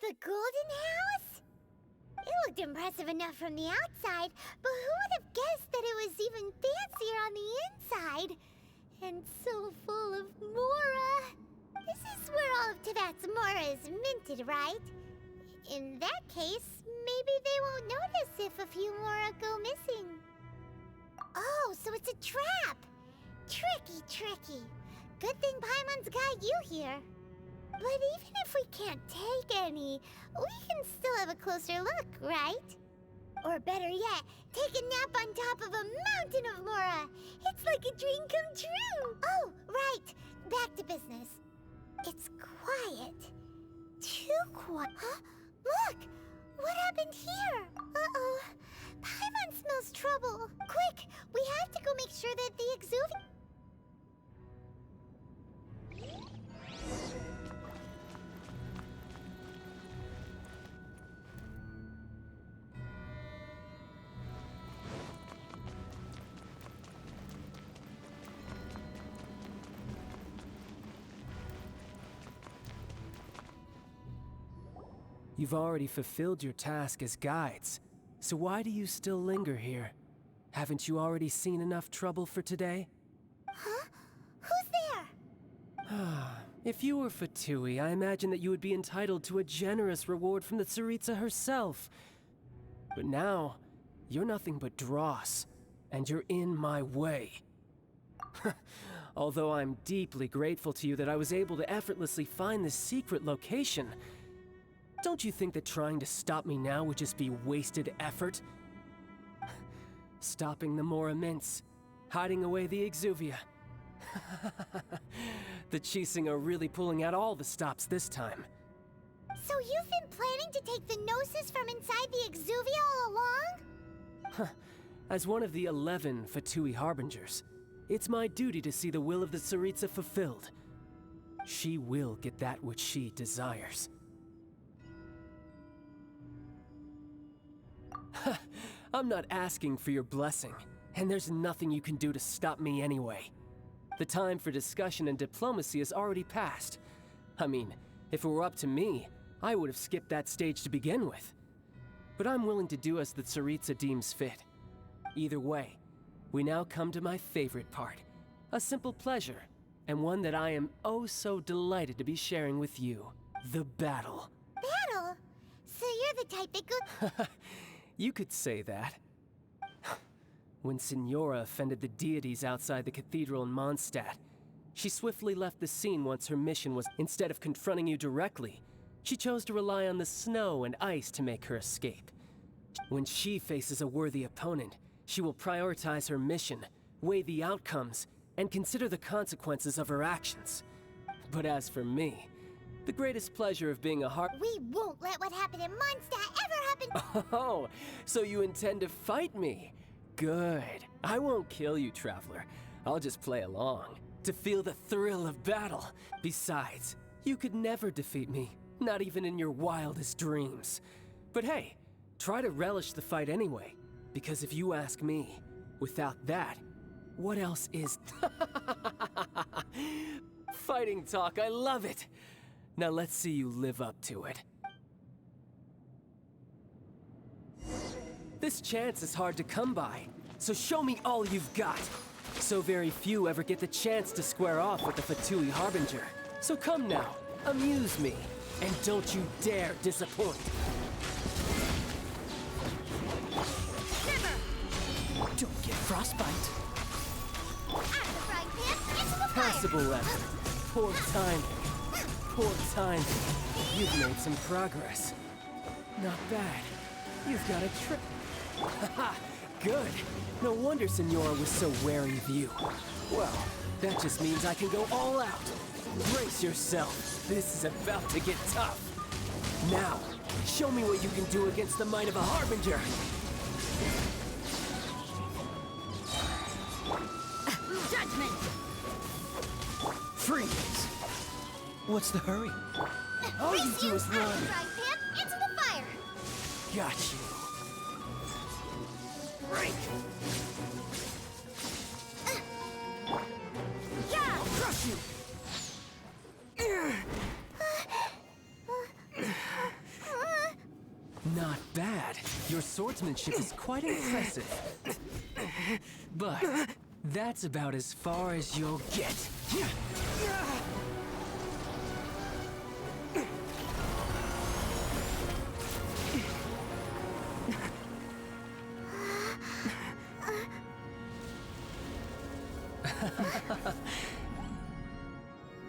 the Golden House? It looked impressive enough from the outside, but who would have guessed that it was even fancier on the inside? And so full of Mora. This is where all of Teyvat's Mora is minted, right? In that case, maybe they won't notice if a few Mora go missing. Oh, so it's a trap! Tricky, tricky. Good thing Paimon's got you here. But even if we can't take any, we can still have a closer look, right? Or better yet, take a nap on top of a mountain of Mora. It's like a dream come true. Oh, right. Back to business. It's quiet. Too quiet. Huh? Look! What happened here? Uh-oh. Paimon smells trouble. Quick! We have to go make sure that the exuviant... You've already fulfilled your task as guides, so why do you still linger here? Haven't you already seen enough trouble for today? Huh? Who's there? If you were Fatui, I imagine that you would be entitled to a generous reward from the Tsaritsa herself. But now, you're nothing but dross, and you're in my way. Although I'm deeply grateful to you that I was able to effortlessly find this secret location, don't you think that trying to stop me now would just be wasted effort? Stopping the Mora Mints, hiding away the Exuvia. The Chising are really pulling out all the stops this time. So you've been planning to take the Gnosis from inside the Exuvia all along? As one of the 11 Fatui Harbingers, it's my duty to see the will of the Tsaritsa fulfilled. She will get that which she desires. I'm not asking for your blessing, and there's nothing you can do to stop me anyway. The time for discussion and diplomacy has already passed. I mean, if it were up to me, I would have skipped that stage to begin with. But I'm willing to do as the Tsaritsa deems fit. Either way, we now come to my favorite part. A simple pleasure, and one that I am oh so delighted to be sharing with you. The battle. Battle? So you're the type that goes... You could say that. When Signora offended the deities outside the cathedral in Mondstadt, she swiftly left the scene once her mission was, instead of confronting you directly, she chose to rely on the snow and ice to make her escape. When she faces a worthy opponent, she will prioritize her mission, weigh the outcomes, and consider the consequences of her actions. But as for me, the greatest pleasure of being a We won't let what happened in Mondstadt ever happen— Oh, so you intend to fight me? Good. I won't kill you, Traveler. I'll just play along, to feel the thrill of battle. Besides, you could never defeat me, not even in your wildest dreams. But hey, try to relish the fight anyway, because if you ask me, without that, what else is... Fighting talk, I love it! Now let's see you live up to it. This chance is hard to come by, so show me all you've got. So very few ever get the chance to square off with the Fatui Harbinger. So come now, amuse me, and don't you dare disappoint. Don't get frostbite. Out of the frying pan, into the fire! Passable left. Poor timing. Poor timing. You've made some progress. Not bad. You've got a trip. Haha, good. No wonder Signora was so wary of you. Well, that just means I can go all out. Brace yourself. This is about to get tough. Now, show me what you can do against the might of a Harbinger. Judgment! Freeze! What's the hurry? All you do is run. Out of the frying pan, into the fire! Got you. Break! Yeah! Crush you! Not bad. Your swordsmanship is quite impressive. But that's about as far as you'll get.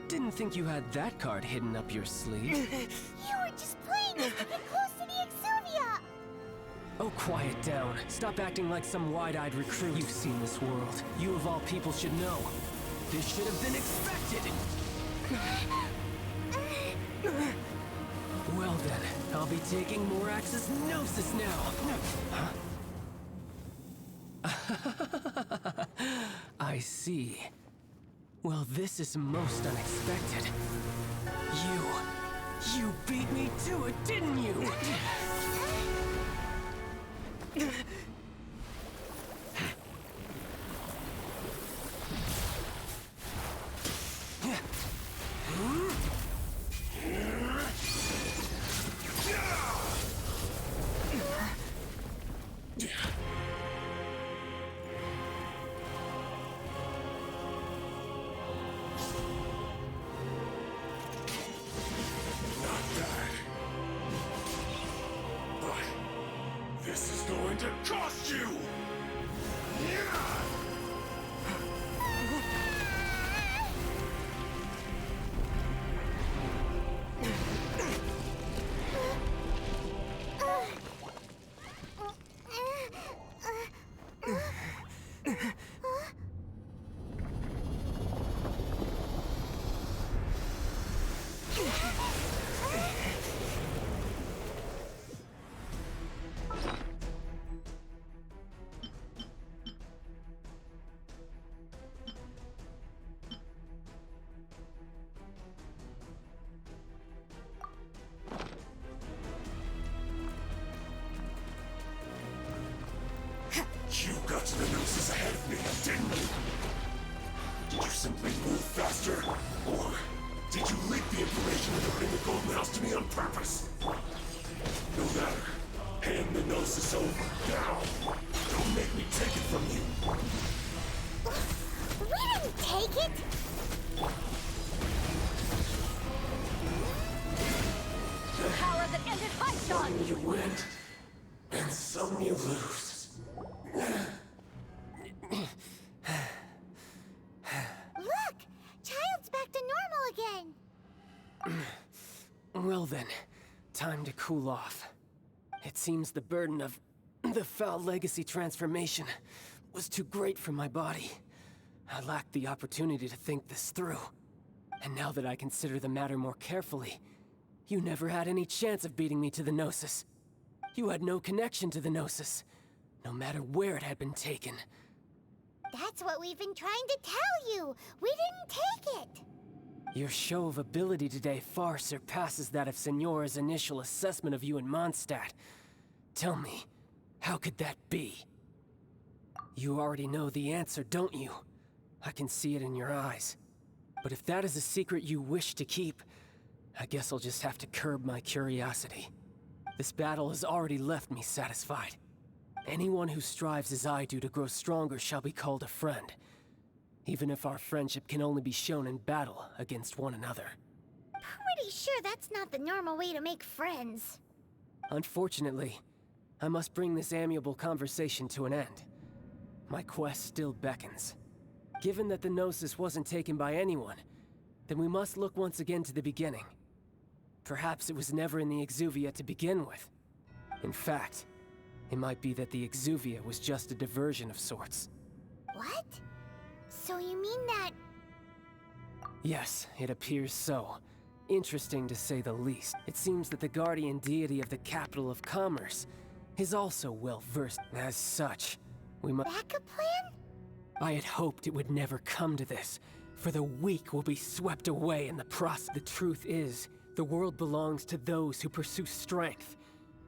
Didn't think you had that card hidden up your sleeve. You were just playing us to get close to the Exuvia! Oh, quiet down. Stop acting like some wide-eyed recruit. You've seen this world. You of all people should know. This should have been expected! Well then, I'll be taking Morax's Gnosis now! Huh? I see. Well, this is most unexpected. You beat me to it, didn't you? This is going to cost you! You got to the Gnosis ahead of me, didn't you? Did you simply move faster? Or did you leak the information in the Ring of Golden House to me on purpose? No matter. Hand the Gnosis over, now. Don't make me take it from you. We didn't take it! The power that ended Haishan! You win, and some you lose. Look! Child's back to normal again! Well then, time to cool off. It seems the burden of the foul legacy transformation was too great for my body. I lacked the opportunity to think this through. And now that I consider the matter more carefully, you never had any chance of beating me to the Gnosis. You had no connection to the Gnosis, no matter where it had been taken. That's what we've been trying to tell you! We didn't take it! Your show of ability today far surpasses that of Signora's initial assessment of you in Mondstadt. Tell me, how could that be? You already know the answer, don't you? I can see it in your eyes. But if that is a secret you wish to keep, I guess I'll just have to curb my curiosity. This battle has already left me satisfied. Anyone who strives as I do to grow stronger shall be called a friend, even if our friendship can only be shown in battle against one another. Pretty sure that's not the normal way to make friends. Unfortunately, I must bring this amiable conversation to an end. My quest still beckons. Given that the Gnosis wasn't taken by anyone, then we must look once again to the beginning. Perhaps it was never in the Exuvia to begin with. In fact, it might be that the Exuvia was just a diversion of sorts. What? So you mean that... Yes, it appears so. Interesting to say the least. It seems that the guardian deity of the capital of commerce is also well versed. As such, we must... Backup plan? I had hoped it would never come to this, for the weak will be swept away in the process. The truth is, the world belongs to those who pursue strength.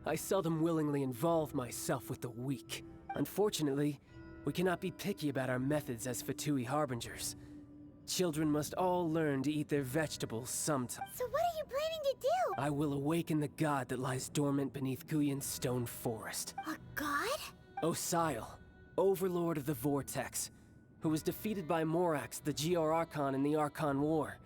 I seldom willingly involve myself with the weak. Unfortunately, we cannot be picky about our methods as Fatui Harbingers. Children must all learn to eat their vegetables sometime. So what are you planning to do? I will awaken the god that lies dormant beneath Guyon's stone forest. A god? Osial, overlord of the Vortex, who was defeated by Morax, the Geo-Archon in the Archon War,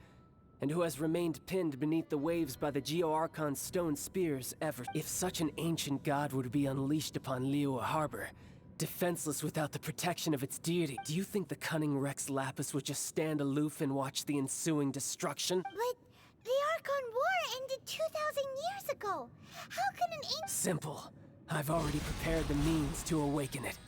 and who has remained pinned beneath the waves by the Geo-Archon's stone spears ever. If such an ancient god were to be unleashed upon Liyue Harbor, defenseless without the protection of its deity, do you think the cunning Rex Lapis would just stand aloof and watch the ensuing destruction? But the Archon War ended 2,000 years ago. How can an ancient... Simple. I've already prepared the means to awaken it.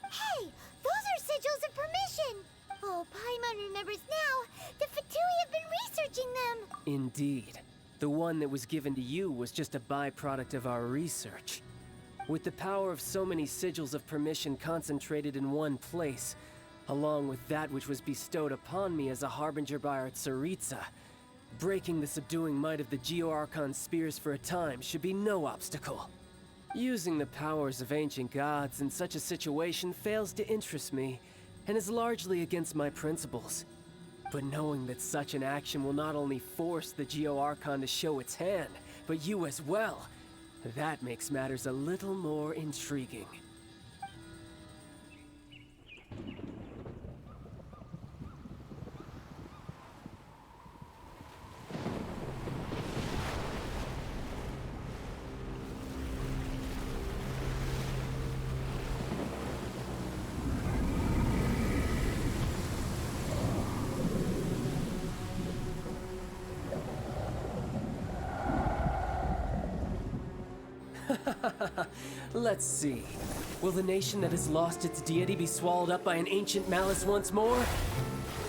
Hey, those are sigils of permission. Oh, Paimon remembers now. The Fatui have been researching them. Indeed. The one that was given to you was just a byproduct of our research. With the power of so many sigils of permission concentrated in one place, along with that which was bestowed upon me as a harbinger by our Tsaritsa, breaking the subduing might of the Geo-Archon spears for a time should be no obstacle. Using the powers of ancient gods in such a situation fails to interest me, and is largely against my principles. But knowing that such an action will not only force the Geo-Archon to show its hand, but you as well, that makes matters a little more intriguing. Let's see. Will the nation that has lost its deity be swallowed up by an ancient malice once more?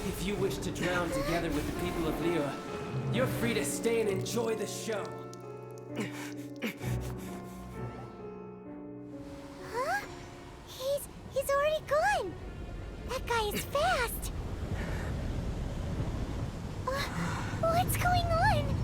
If you wish to drown together with the people of Liyue, you're free to stay and enjoy the show. Huh? He's already gone. That guy is fast. What's going on?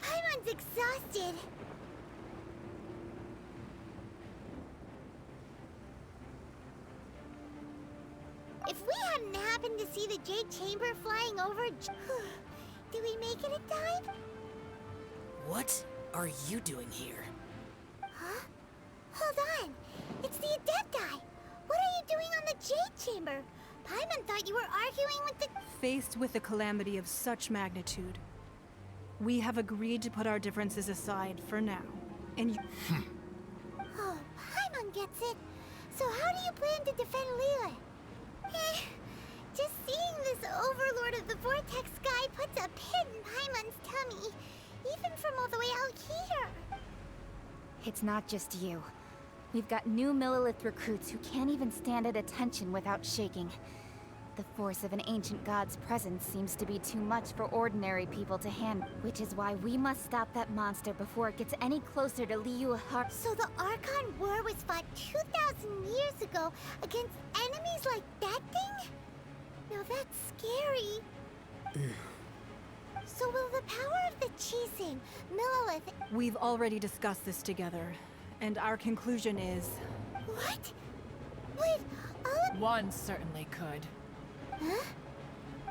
Paimon's exhausted. If we hadn't happened to see the Jade Chamber flying over, did we make it in time? What are you doing here? Huh? Hold on. It's the Adepti. What are you doing on the Jade Chamber? Paimon thought you were arguing with the... Faced with a calamity of such magnitude, we have agreed to put our differences aside for now. And you... Oh, Paimon gets it. So how do you plan to defend Liyue? Just seeing this overlord of the Vortex guy puts a pit in Paimon's tummy, even from all the way out here. It's not just you. We've got new Millilith recruits who can't even stand at attention without shaking. The force of an ancient god's presence seems to be too much for ordinary people to handle, which is why we must stop that monster before it gets any closer to Liyue Harbor. So the Archon War was fought 2,000 years ago against enemies like that thing? Now that's scary. So will the power of the Qixing, Millilith... We've already discussed this together, and our conclusion is... What? Wait, all of... One certainly could. Huh?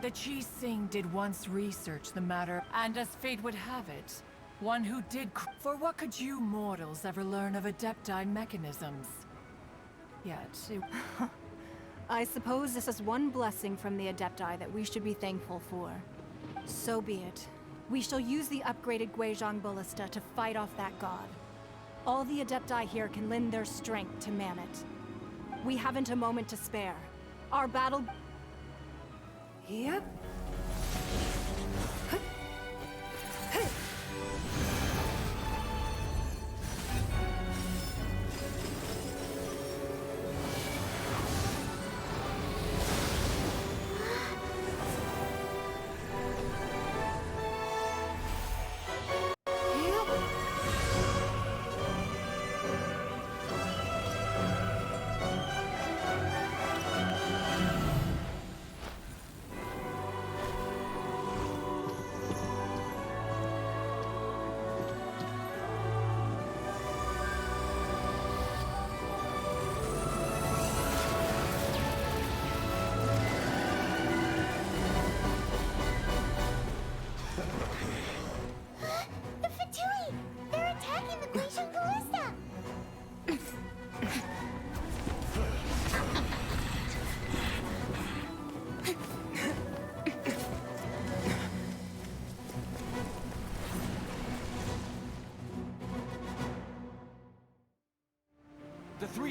The Qixing did once research the matter, and as fate would have it, one who did for what could you mortals ever learn of Adepti mechanisms? Yet, it... I suppose this is one blessing from the Adepti that we should be thankful for. So be it. We shall use the upgraded Guizhong Ballista to fight off that god. All the Adepti here can lend their strength to man it. We haven't a moment to spare. Our battle... Yep.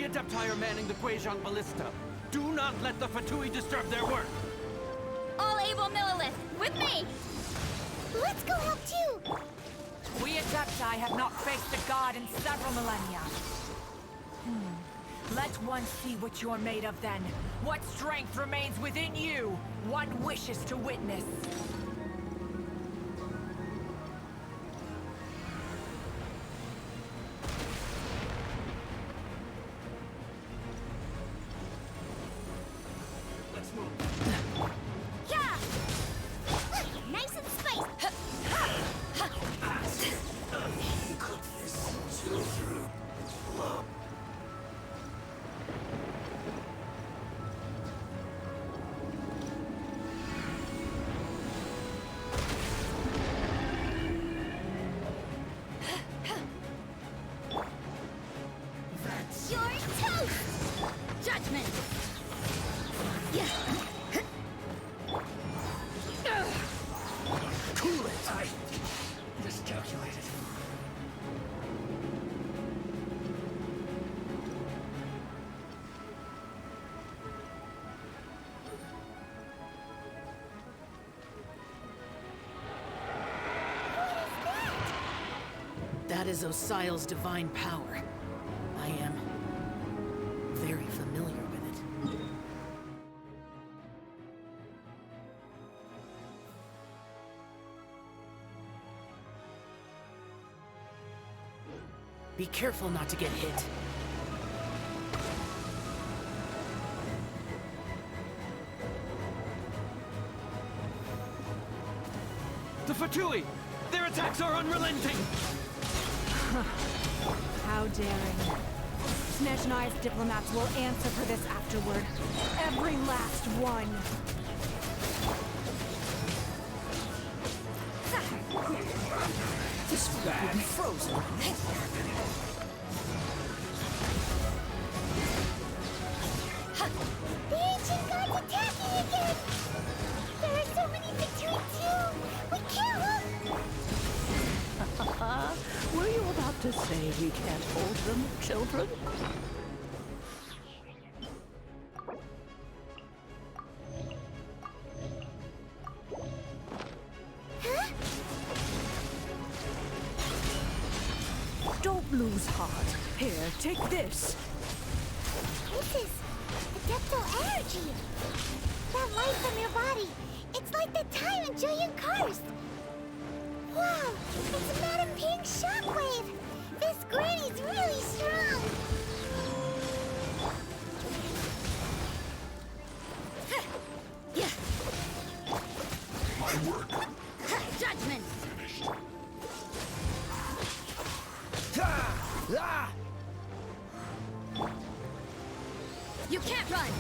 Adepti are manning the Guizhong Ballista. Do not let the Fatui disturb their work. All able Millilith, with me! Let's go help too! We Adepti have not faced a god in several millennia. Let one see what you're made of then. What strength remains within you? One wishes to witness. Let's move. Yeah! Nice and spicy! You're toast! Judgment! Yeah. Cool it! I miscalculated. That is Osial's divine power. I am very familiar with it. Be careful not to get hit. The Fatui! Their attacks are unrelenting! How daring. Snezhnai's diplomats will answer for this afterward. Every last one. This food will be frozen. The ancient god's attacking again! There are so many between two! We can't look! Were you about to say we can't hold them, children? Huh? Don't lose heart. Here, take this. This is Adeptal energy! That light from your body, it's like the time in Julian Karst! Wow, it's Madam Pink's shockwave! This granny's really strong! Yeah. My work Judgment! finished. You can't run!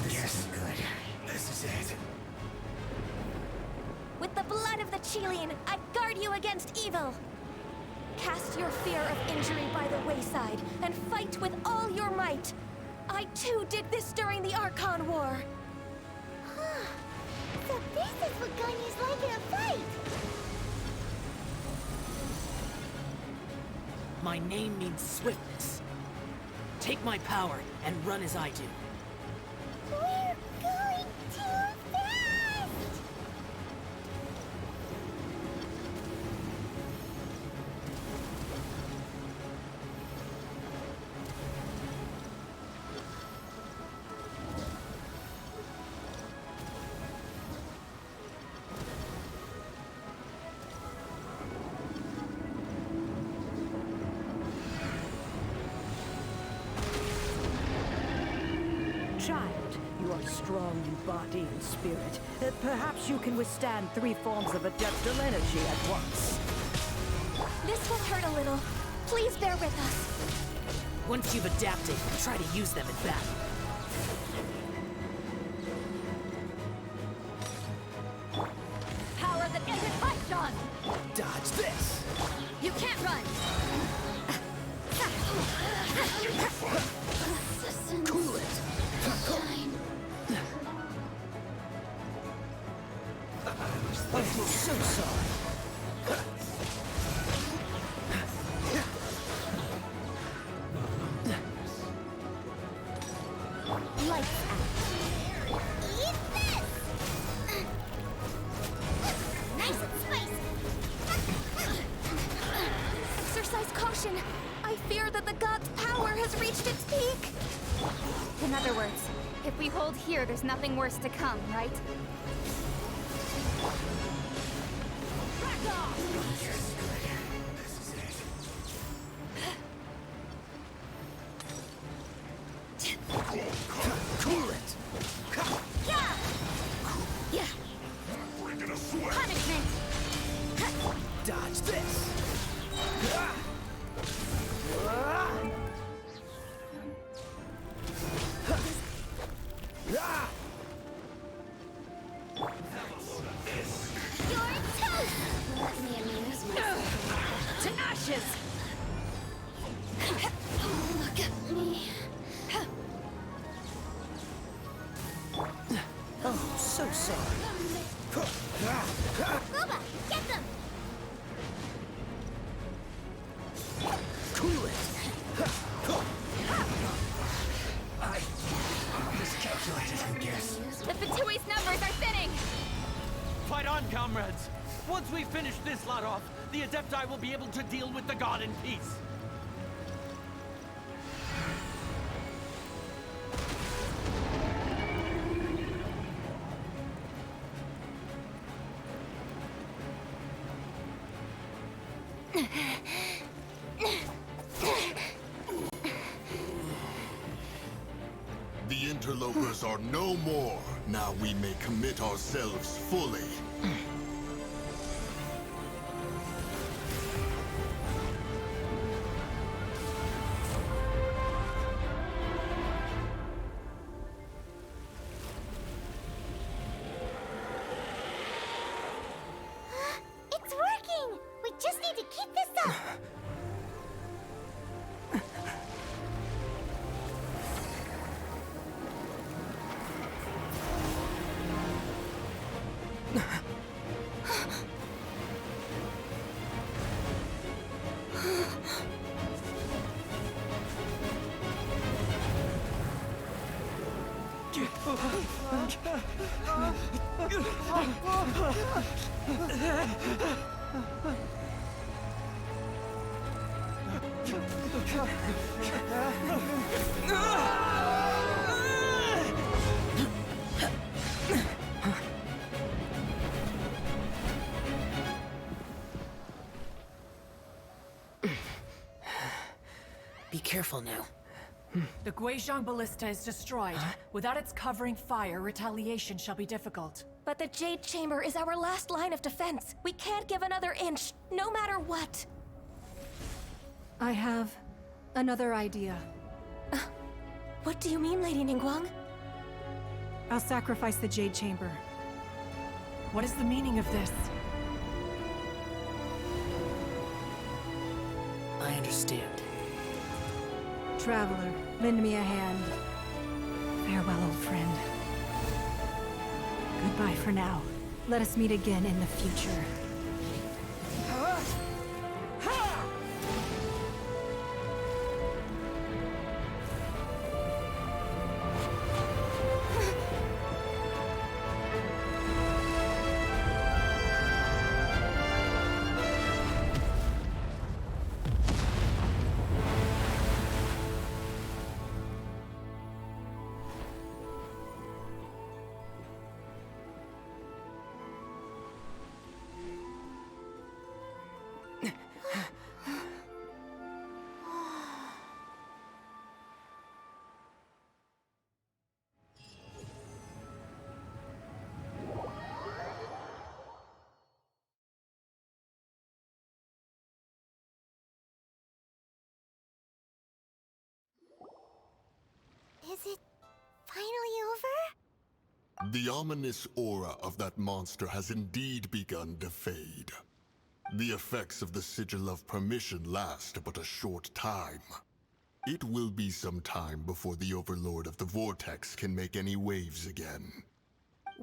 Yes, good. This is it. With the blood of the Chilean, I guard you against evil. Cast your fear of injury by the wayside and fight with all your might. I too did this during the Archon War. So this is what Ganya's like in a fight! My name means swiftness. Take my power and run as I do. We're going too fast! Child, you are strong in body and spirit. Perhaps you can withstand 3 forms of Adeptal energy at once. This will hurt a little. Please bear with us. Once you've adapted, try to use them in battle. Power that ended Paishan! Dodge this! You can't run! Cool it! I'm so sorry. Lights out. Eat this! Nice and spicy. Exercise caution. I fear that the god's power has reached its peak. In other words, if we hold here, there's nothing worse to come, right? Cool it! Yeah! Bringing a sweat! Punishment! Dodge this. You're toast! Let me amuse myself. To ashes! Look at me. Oh, so sorry. Booba, get them! Cool it. I miscalculated, I guess. The Fatui's numbers are thinning! Fight on, comrades! Once we finish this lot off, the Adepti will be able to deal with the god in peace. The interlopers are no more. Now we may commit ourselves fully. It's working! We just need to keep this up! Be careful now. The Guizhong Ballista is destroyed. Without its covering fire, retaliation shall be difficult. But the Jade Chamber is our last line of defense. We can't give another inch, no matter what. I have another idea. What do you mean, Lady Ningguang? I'll sacrifice the Jade Chamber. What is the meaning of this? I understand. Traveler, lend me a hand. Farewell, old friend. Goodbye for now. Let us meet again in the future. Is it finally over? The ominous aura of that monster has indeed begun to fade. The effects of the Sigil of Permission last but a short time. It will be some time before the Overlord of the Vortex can make any waves again.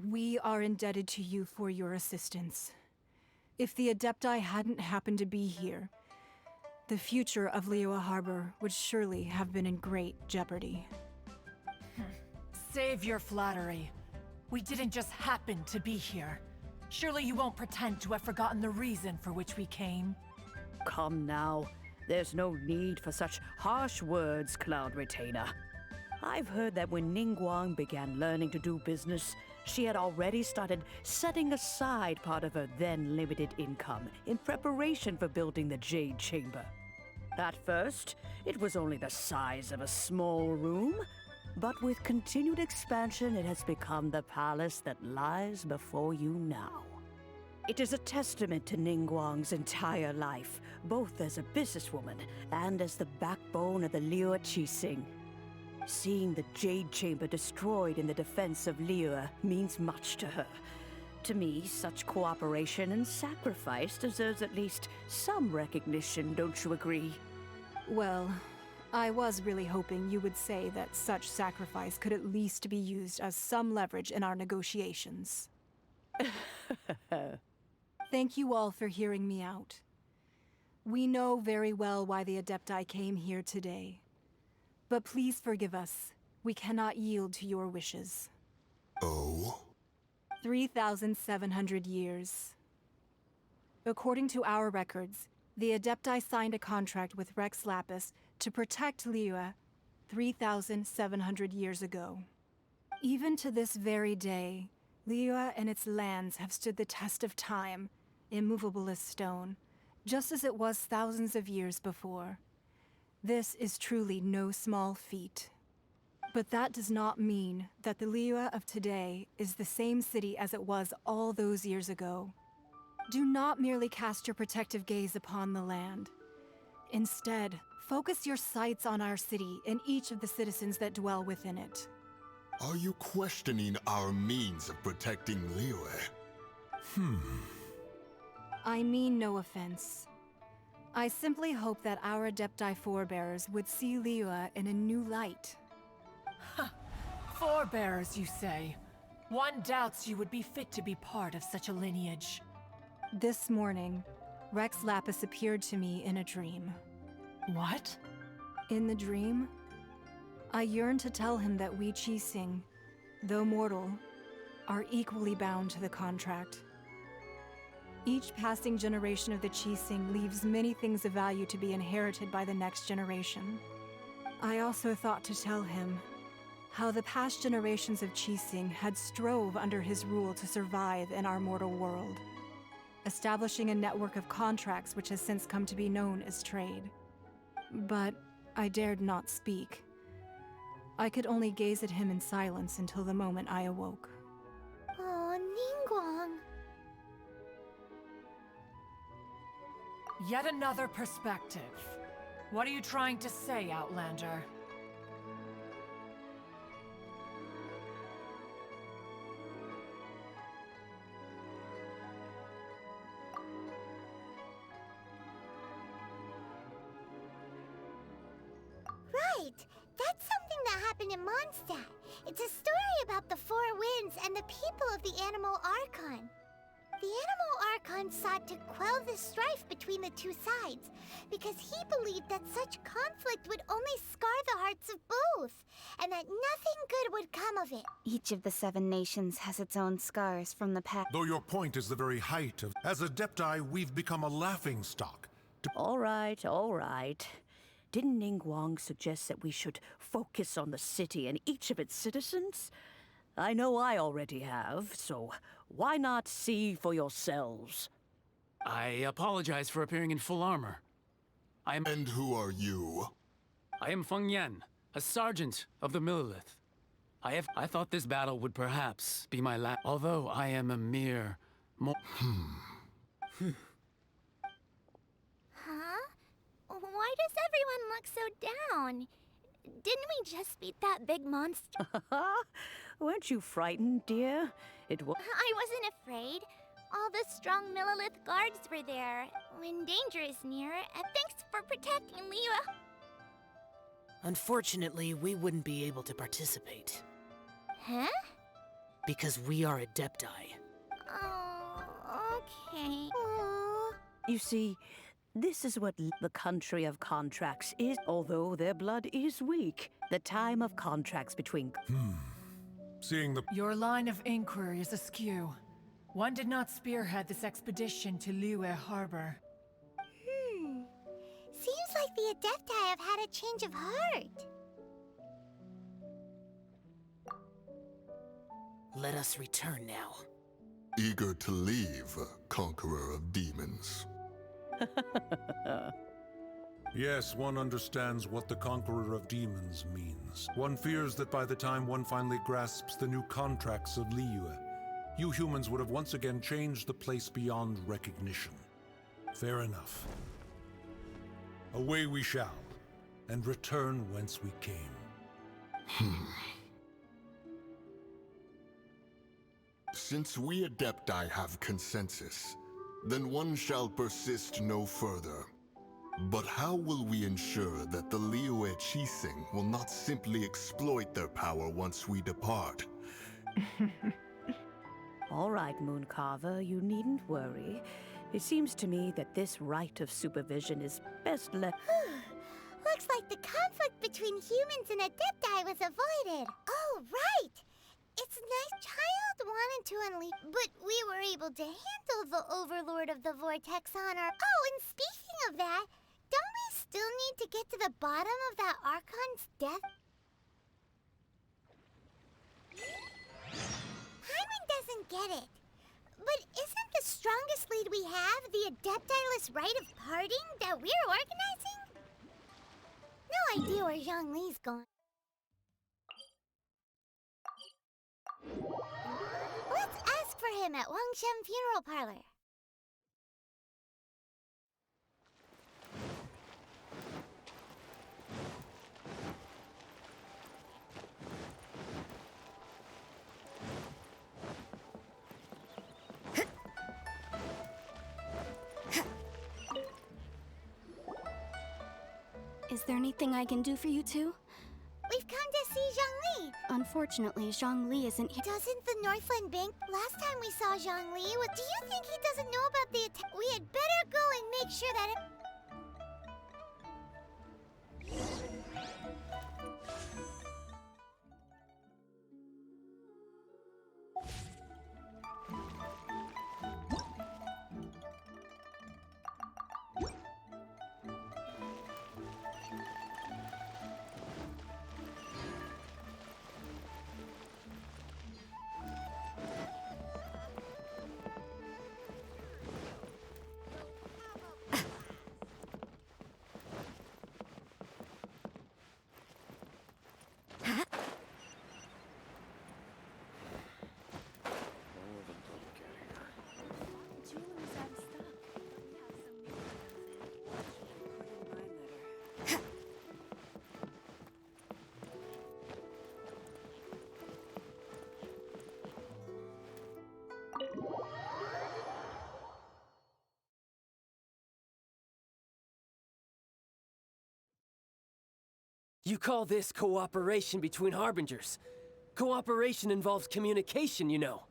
We are indebted to you for your assistance. If the Adepti hadn't happened to be here, the future of Liyue Harbor would surely have been in great jeopardy. Save your flattery. We didn't just happen to be here. Surely you won't pretend to have forgotten the reason for which we came. Come now. There's no need for such harsh words, Cloud Retainer. I've heard that when Ningguang began learning to do business, she had already started setting aside part of her then limited income in preparation for building the Jade Chamber. At first, it was only the size of a small room, but with continued expansion, it has become the palace that lies before you now. It is a testament to Ningguang's entire life, both as a businesswoman and as the backbone of the Liyue Qixing. Seeing the Jade Chamber destroyed in the defense of Liyue means much to her. To me, such cooperation and sacrifice deserves at least some recognition, don't you agree? Well, I was really hoping you would say that such sacrifice could at least be used as some leverage in our negotiations. Thank you all for hearing me out. We know very well why the Adepti came here today. But please forgive us. We cannot yield to your wishes. Oh? 3,700 years. According to our records, the Adepti signed a contract with Rex Lapis to protect Liyue 3,700 years ago. Even to this very day, Liyue and its lands have stood the test of time, immovable as stone, just as it was thousands of years before. This is truly no small feat. But that does not mean that the Liyue of today is the same city as it was all those years ago. Do not merely cast your protective gaze upon the land. Instead, focus your sights on our city and each of the citizens that dwell within it. Are you questioning our means of protecting Liyue? I mean no offense. I simply hope that our Adepti forebears would see Liyue in a new light. Forebearers, you say? One doubts you would be fit to be part of such a lineage. This morning, Rex Lapis appeared to me in a dream. What? In the dream, I yearned to tell him that we Qixing, though mortal, are equally bound to the contract. Each passing generation of the Qixing leaves many things of value to be inherited by the next generation. I also thought to tell him how the past generations of Qixing had strove under his rule to survive in our mortal world, establishing a network of contracts which has since come to be known as trade. But I dared not speak. I could only gaze at him in silence until the moment I awoke. Oh, Ningguang. Yet another perspective. What are you trying to say, Outlander? Right! That's something that happened in Mondstadt. It's a story about the Four Winds and the people of the Animal Archon. The Animal Archon sought to quell the strife between the two sides, because he believed that such conflict would only scar the hearts of both, and that nothing good would come of it. Each of the 7 nations has its own scars from the past. Though your point is the very height of... As Adepti, we've become a laughingstock. All right, all right. Didn't Ningguang suggest that we should focus on the city and each of its citizens? I know I already have, so why not see for yourselves? I apologize for appearing in full armor. And who are you? I am Feng Yan, a sergeant of the Millilith. I thought this battle would perhaps be my last, although I am a mere Huh? Why does everyone look so down? Didn't we just beat that big monster? Weren't you frightened, dear? It was... I wasn't afraid. All the strong Millilith guards were there when danger is near, and thanks for protecting Liyue. Unfortunately, we wouldn't be able to participate. Huh? Because we are Adepti. Oh, okay. Aw. You see, this is what the country of contracts is. Although their blood is weak, the time of contracts between... Seeing the... Your line of inquiry is askew. One did not spearhead this expedition to Liyue Harbor. Seems like the Adepti have had a change of heart. Let us return now. Eager to leave, Conqueror of Demons. Yes, one understands what the Conqueror of Demons means. One fears that by the time one finally grasps the new contracts of Liyue, you humans would have once again changed the place beyond recognition. Fair enough. Away we shall, and return whence we came. Since we Adepti have consensus, then one shall persist no further. But how will we ensure that the Liyue Chising will not simply exploit their power once we depart? All right, Mooncarver, you needn't worry. It seems to me that this right of supervision is best left... Looks like the conflict between humans and Adepti was avoided. Oh, right! It's nice Child wanted to unleash, but we were able to handle the Overlord of the Vortex on our... Oh, and speaking of that, don't we still need to get to the bottom of that Archon's death? Paimon doesn't get it. But isn't the strongest lead we have the Adepti-less rite of parting that we're organizing? No idea where Zhongli's gone. Let's ask for him at Wangshen Funeral Parlor. Is there anything I can do for you two? We've come to see Zhongli. Unfortunately, Zhongli isn't here. Doesn't the Northland Bank? Last time we saw Zhongli, do you think he doesn't know about the attack? We had better go and make sure that it... You call this cooperation between Harbingers? Cooperation involves communication, you know.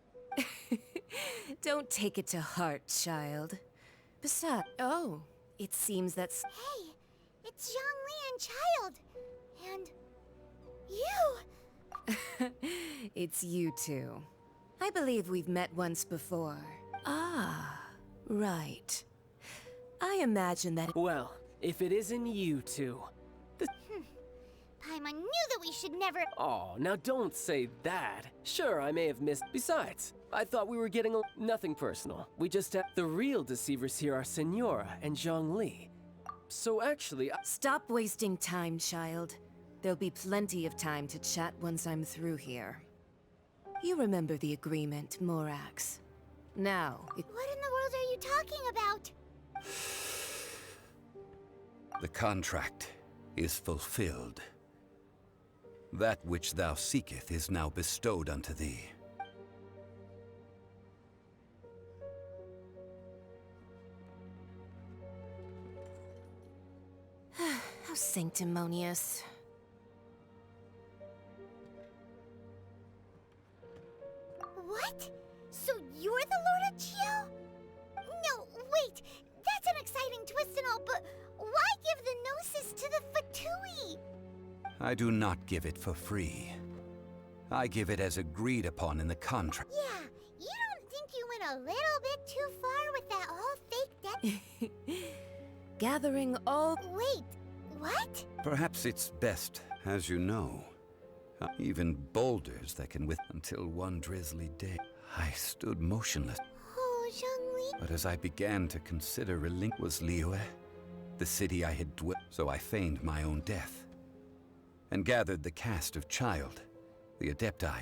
Don't take it to heart, child. Besides, oh, it seems that's... Hey, it's Zhongli and Child. And... you! It's you two. I believe we've met once before. Ah, right. I imagine that... Well, if it isn't you two... Paimon knew that we should never... Oh, now don't say that. Sure, I may have missed... Besides, I thought we were getting nothing personal. We just have... The real deceivers here are Senora and Zhongli. So actually... Stop wasting time, child. There'll be plenty of time to chat once I'm through here. You remember the agreement, Morax. Now... What in the world are you talking about? The contract is fulfilled. That which thou seeketh is now bestowed unto thee. How I do not give it for free. I give it as agreed upon in the contract. Yeah, you don't think you went a little bit too far with that whole fake debt? Gathering all... Wait, what? Perhaps it's best, as you know. Even boulders that can until one drizzly day, I stood motionless. Oh, Zhongli. But as I began to consider was Liyue, the city I had dwelt, so I feigned my own death, and gathered the cast of Child, the Adepti,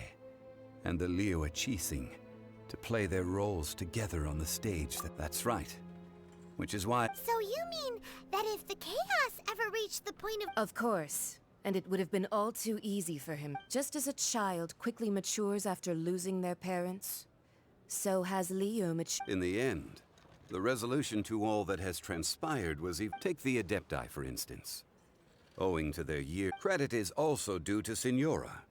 and the Liyue Qixing to play their roles together on the stage. That's right. Which is why... So you mean that if the chaos ever reached the point of... Of course. And it would have been all too easy for him. Just as a child quickly matures after losing their parents, so has Liyue matured. In the end, the resolution to all that has transpired was take the Adepti, for instance. Owing to their year, credit is also due to Signora.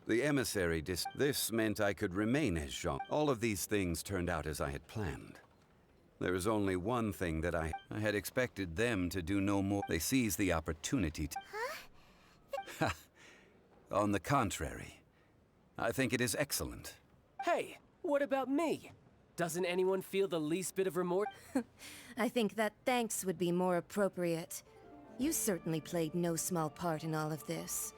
The emissary This meant I could remain as Jean. All of these things turned out as I had planned. There is only one thing that I had expected them to do no more. They seized the opportunity to... Huh? On the contrary, I think it is excellent. Hey, what about me? Doesn't anyone feel the least bit of remorse? I think that thanks would be more appropriate. You certainly played no small part in all of this.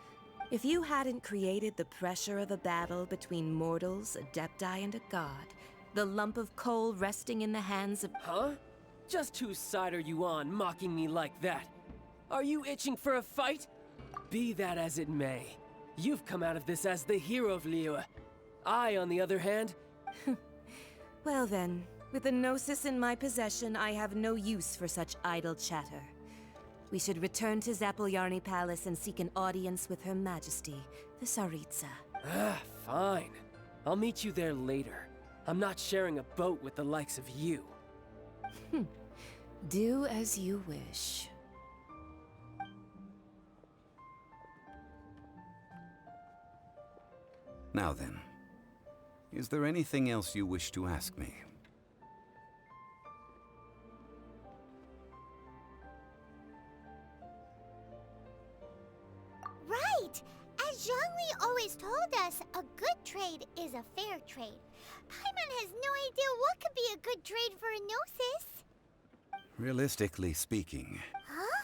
If you hadn't created the pressure of a battle between mortals, Adepti, and a god, the lump of coal resting in the hands of... Huh? Just whose side are you on, mocking me like that? Are you itching for a fight? Be that as it may, you've come out of this as the hero of Liyue. I, on the other hand... Well then, with the Gnosis in my possession, I have no use for such idle chatter. We should return to Zapoljarny Palace and seek an audience with Her Majesty, the Tsaritsa. Ah, fine. I'll meet you there later. I'm not sharing a boat with the likes of you. Do as you wish. Now then, is there anything else you wish to ask me? Right! As Zhongli always told us, a good trade is a fair trade. Paimon has no idea what could be a good trade for a Gnosis. Realistically speaking. Huh?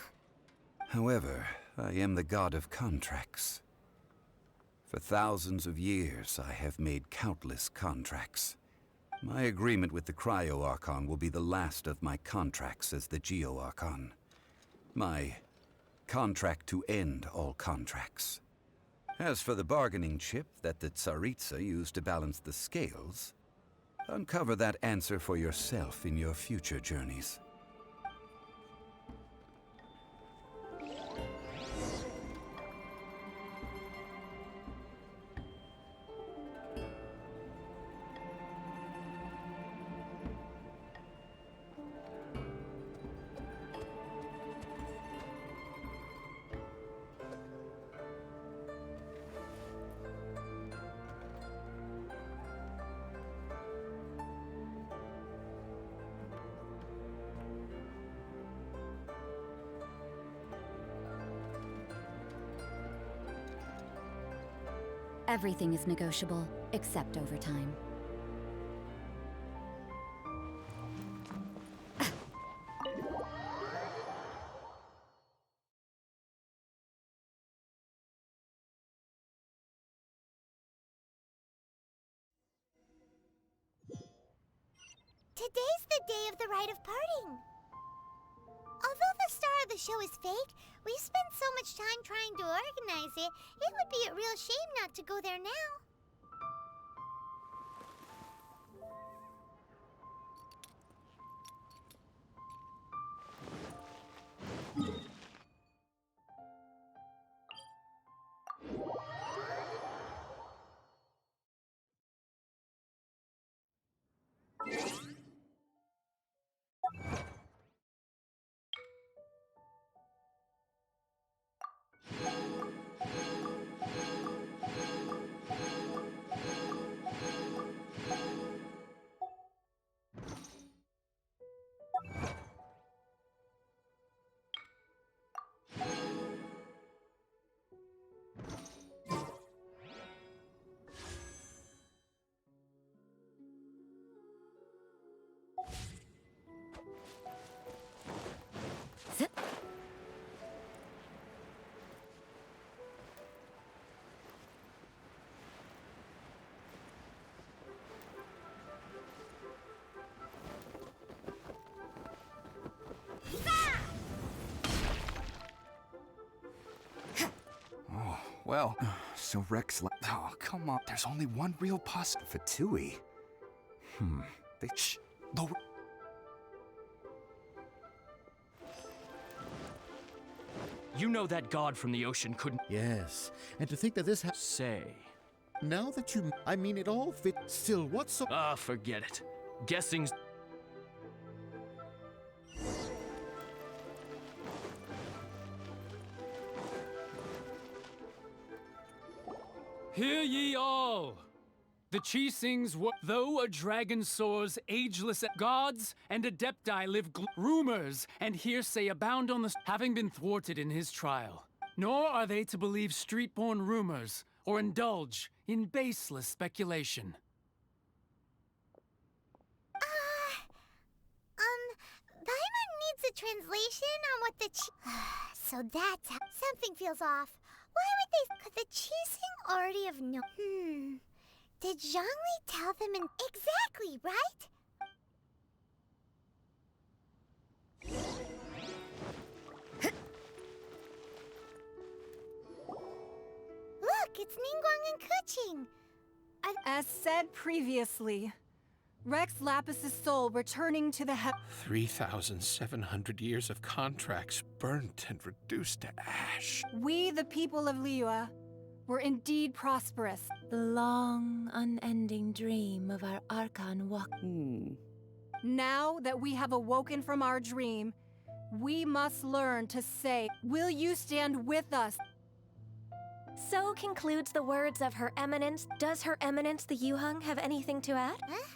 However, I am the god of contracts. For thousands of years, I have made countless contracts. My agreement with the Cryo-Archon will be the last of my contracts as the Geo-Archon. My contract to end all contracts. As for the bargaining chip that the Tsaritsa used to balance the scales, uncover that answer for yourself in your future journeys. Everything is negotiable, except overtime. Today's the day of the rite of parting. Although the star of the show is fake, we spent so much time trying to organize it, it would be a real shame not to go there now. Well, so Rex... Oh, come on. There's only one real Fatui. Shh. Lower... You know that god from the ocean couldn't... Yes, and to think that this Say. Now that you... I mean, it all fit... Still, what's so... Ah, forget it. Guessing's... Hear ye all! The Chisings were... Though a dragon soars ageless gods and adepti live rumors and hearsay abound on the... Having been thwarted in his trial. Nor are they to believe street-born rumors or indulge in baseless speculation. Paimon needs a translation on what the so that's how... Something feels off. Why would they... Could the Chising already have known? Did Zhongli tell them in... Exactly, right? Look, it's Ningguang and Keqing. As said previously, Rex Lapis' soul returning to the 3,700 years of contracts burnt and reduced to ash. We, the people of Liyue, were indeed prosperous. The long, unending dream of our Archon walk. Now that we have awoken from our dream, we must learn to say, will you stand with us? So concludes the words of Her Eminence. Does Her Eminence the Yuheng have anything to add? Huh?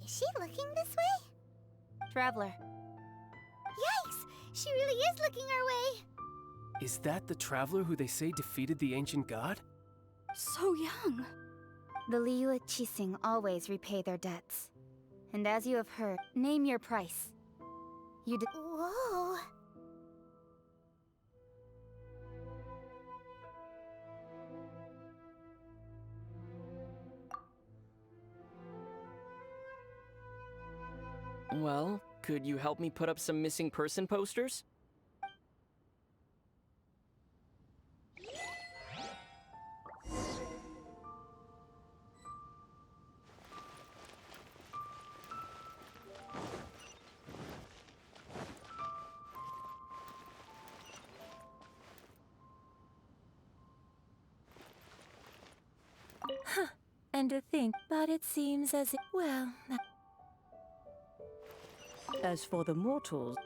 Is she looking this way? Traveler. Yikes! She really is looking our way. Is that the traveler who they say defeated the ancient god? So young. The Liyue Chising always repay their debts. And as you have heard, name your price. You did. Whoa. Well, could you help me put up some missing person posters? Huh. And to think, but it seems as if... Well... As for the mortals...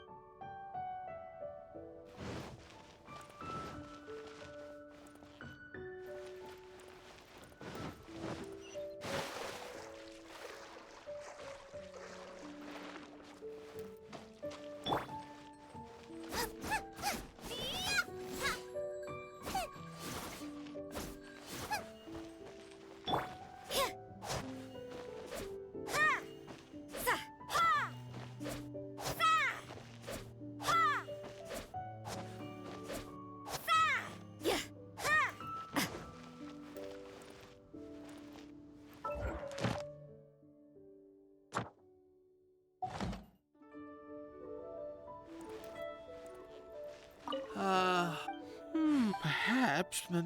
Perhaps... Hey,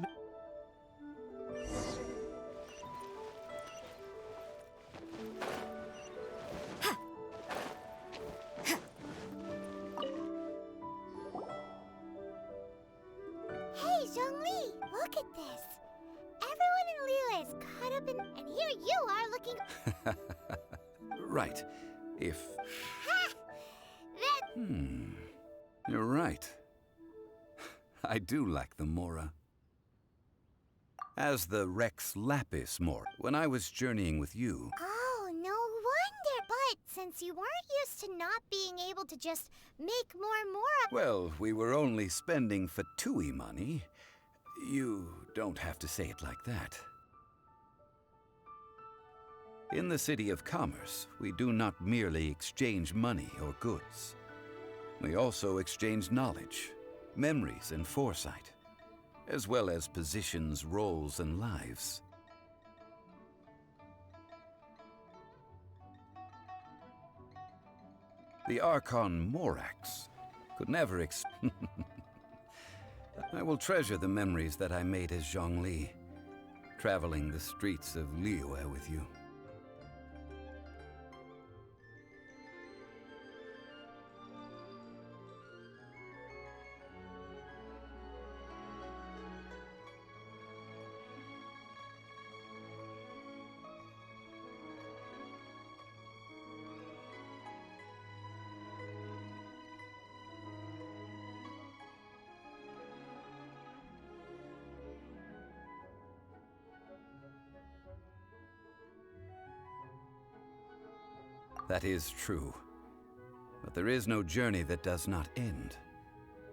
Zhongli, look at this. Everyone in Liyue is caught up in... And here you are looking... Right. If... Ha! That... You're right. I do like the Mora. As the Rex Lapis Mora, when I was journeying with you... Oh, no wonder. But since you weren't used to not being able to just make more Mora... Well, we were only spending Fatui money. You don't have to say it like that. In the City of Commerce, we do not merely exchange money or goods. We also exchange knowledge, memories and foresight, as well as positions, roles, and lives. The Archon Morax could never I will treasure the memories that I made as Zhongli, traveling the streets of Liyue with you. That is true. But there is no journey that does not end.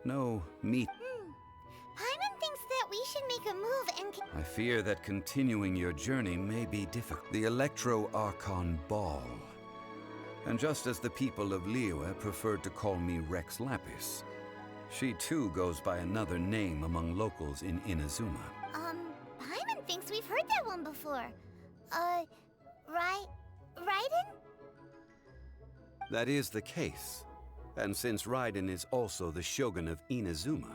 No meet. Paimon thinks that we should make a move and... I fear that continuing your journey may be difficult. The Electro-Archon Ball. And just as the people of Liyue preferred to call me Rex Lapis, she too goes by another name among locals in Inazuma. Paimon thinks we've heard that one before. Raiden? That is the case. And since Raiden is also the Shogun of Inazuma,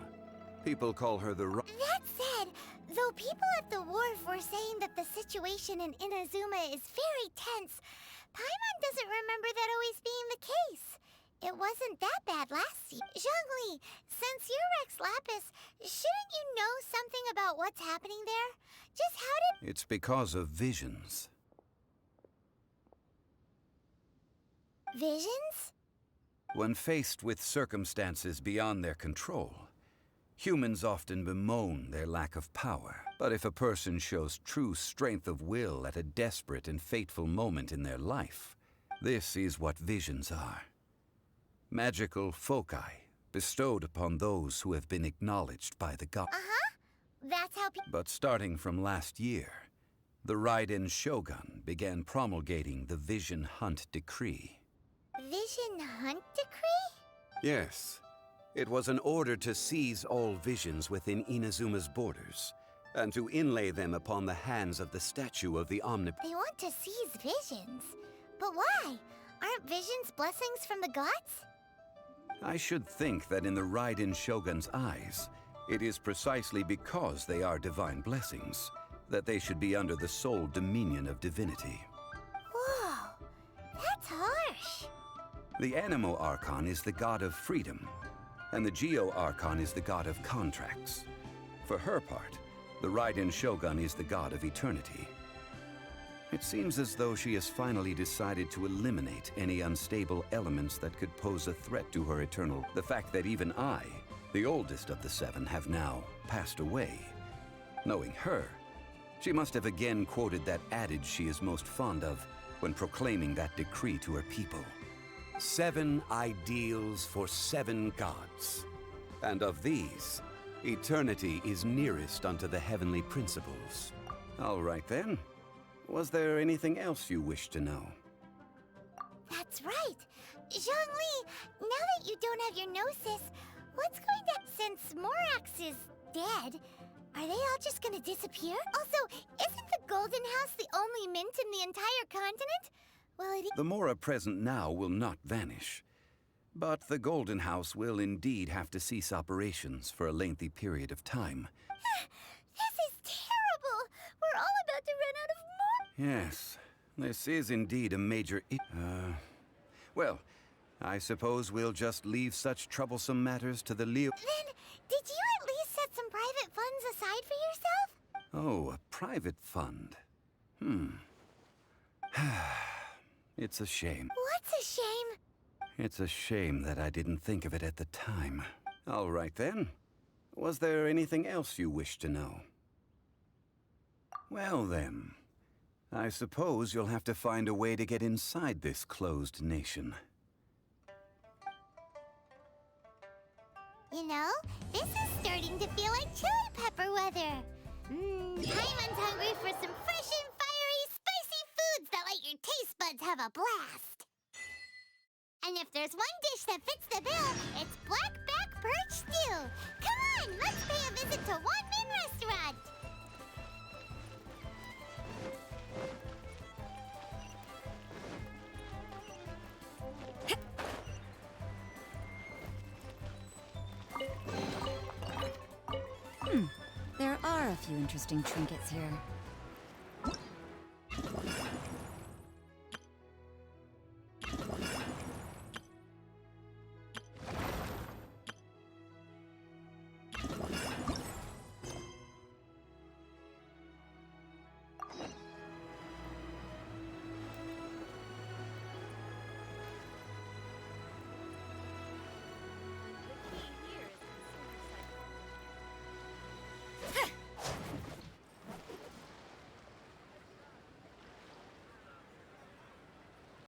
people call her the That said, though people at the wharf were saying that the situation in Inazuma is very tense, Paimon doesn't remember that always being the case. It wasn't that bad last year. Zhongli, since you're Rex Lapis, shouldn't you know something about what's happening there? Just how did... It's because of visions. Visions? When faced with circumstances beyond their control, humans often bemoan their lack of power. But if a person shows true strength of will at a desperate and fateful moment in their life, this is what visions are. Magical foci bestowed upon those who have been acknowledged by the gods. That's how But starting from last year, the Raiden Shogun began promulgating the Vision Hunt Decree. Vision Hunt Decree? Yes. It was an order to seize all visions within Inazuma's borders, and to inlay them upon the hands of the statue of the They want to seize visions. But why? Aren't visions blessings from the gods? I should think that in the Raiden Shogun's eyes, it is precisely because they are divine blessings that they should be under the sole dominion of divinity. Whoa, that's harsh. The Animo Archon is the god of freedom, and the Geo Archon is the god of contracts. For her part, the Raiden Shogun is the god of eternity. It seems as though she has finally decided to eliminate any unstable elements that could pose a threat to her eternal. The fact that even I, the oldest of the seven, have now passed away. Knowing her, she must have again quoted that adage she is most fond of when proclaiming that decree to her people. 7 ideals for 7 gods. And of these, eternity is nearest unto the heavenly principles. All right then. Was there anything else you wish to know? That's right. Zhongli, now that you don't have your gnosis, what's going to... Since Morax is dead, are they all just gonna disappear? Also, isn't the Golden House the only mint in the entire continent? Will it... The Mora present now will not vanish. But the Golden House will indeed have to cease operations for a lengthy period of time. This is terrible! We're all about to run out of more... Yes, this is indeed a major well, I suppose we'll just leave such troublesome matters to the Leo... Then, did you at least set some private funds aside for yourself? Oh, a private fund. It's a shame. What's a shame? It's a shame that I didn't think of it at the time. All right then. Was there anything else you wish to know? Well then, I suppose you'll have to find a way to get inside this closed nation. You know, this is starting to feel like chili pepper weather. Paimon's hungry for some fresh and fiery, spicy foods that let your taste buds have a blast. And if there's one dish that fits the bill, it's blackback perch stew. Come on, let's pay a visit to Wanmin Restaurant. few interesting trinkets here.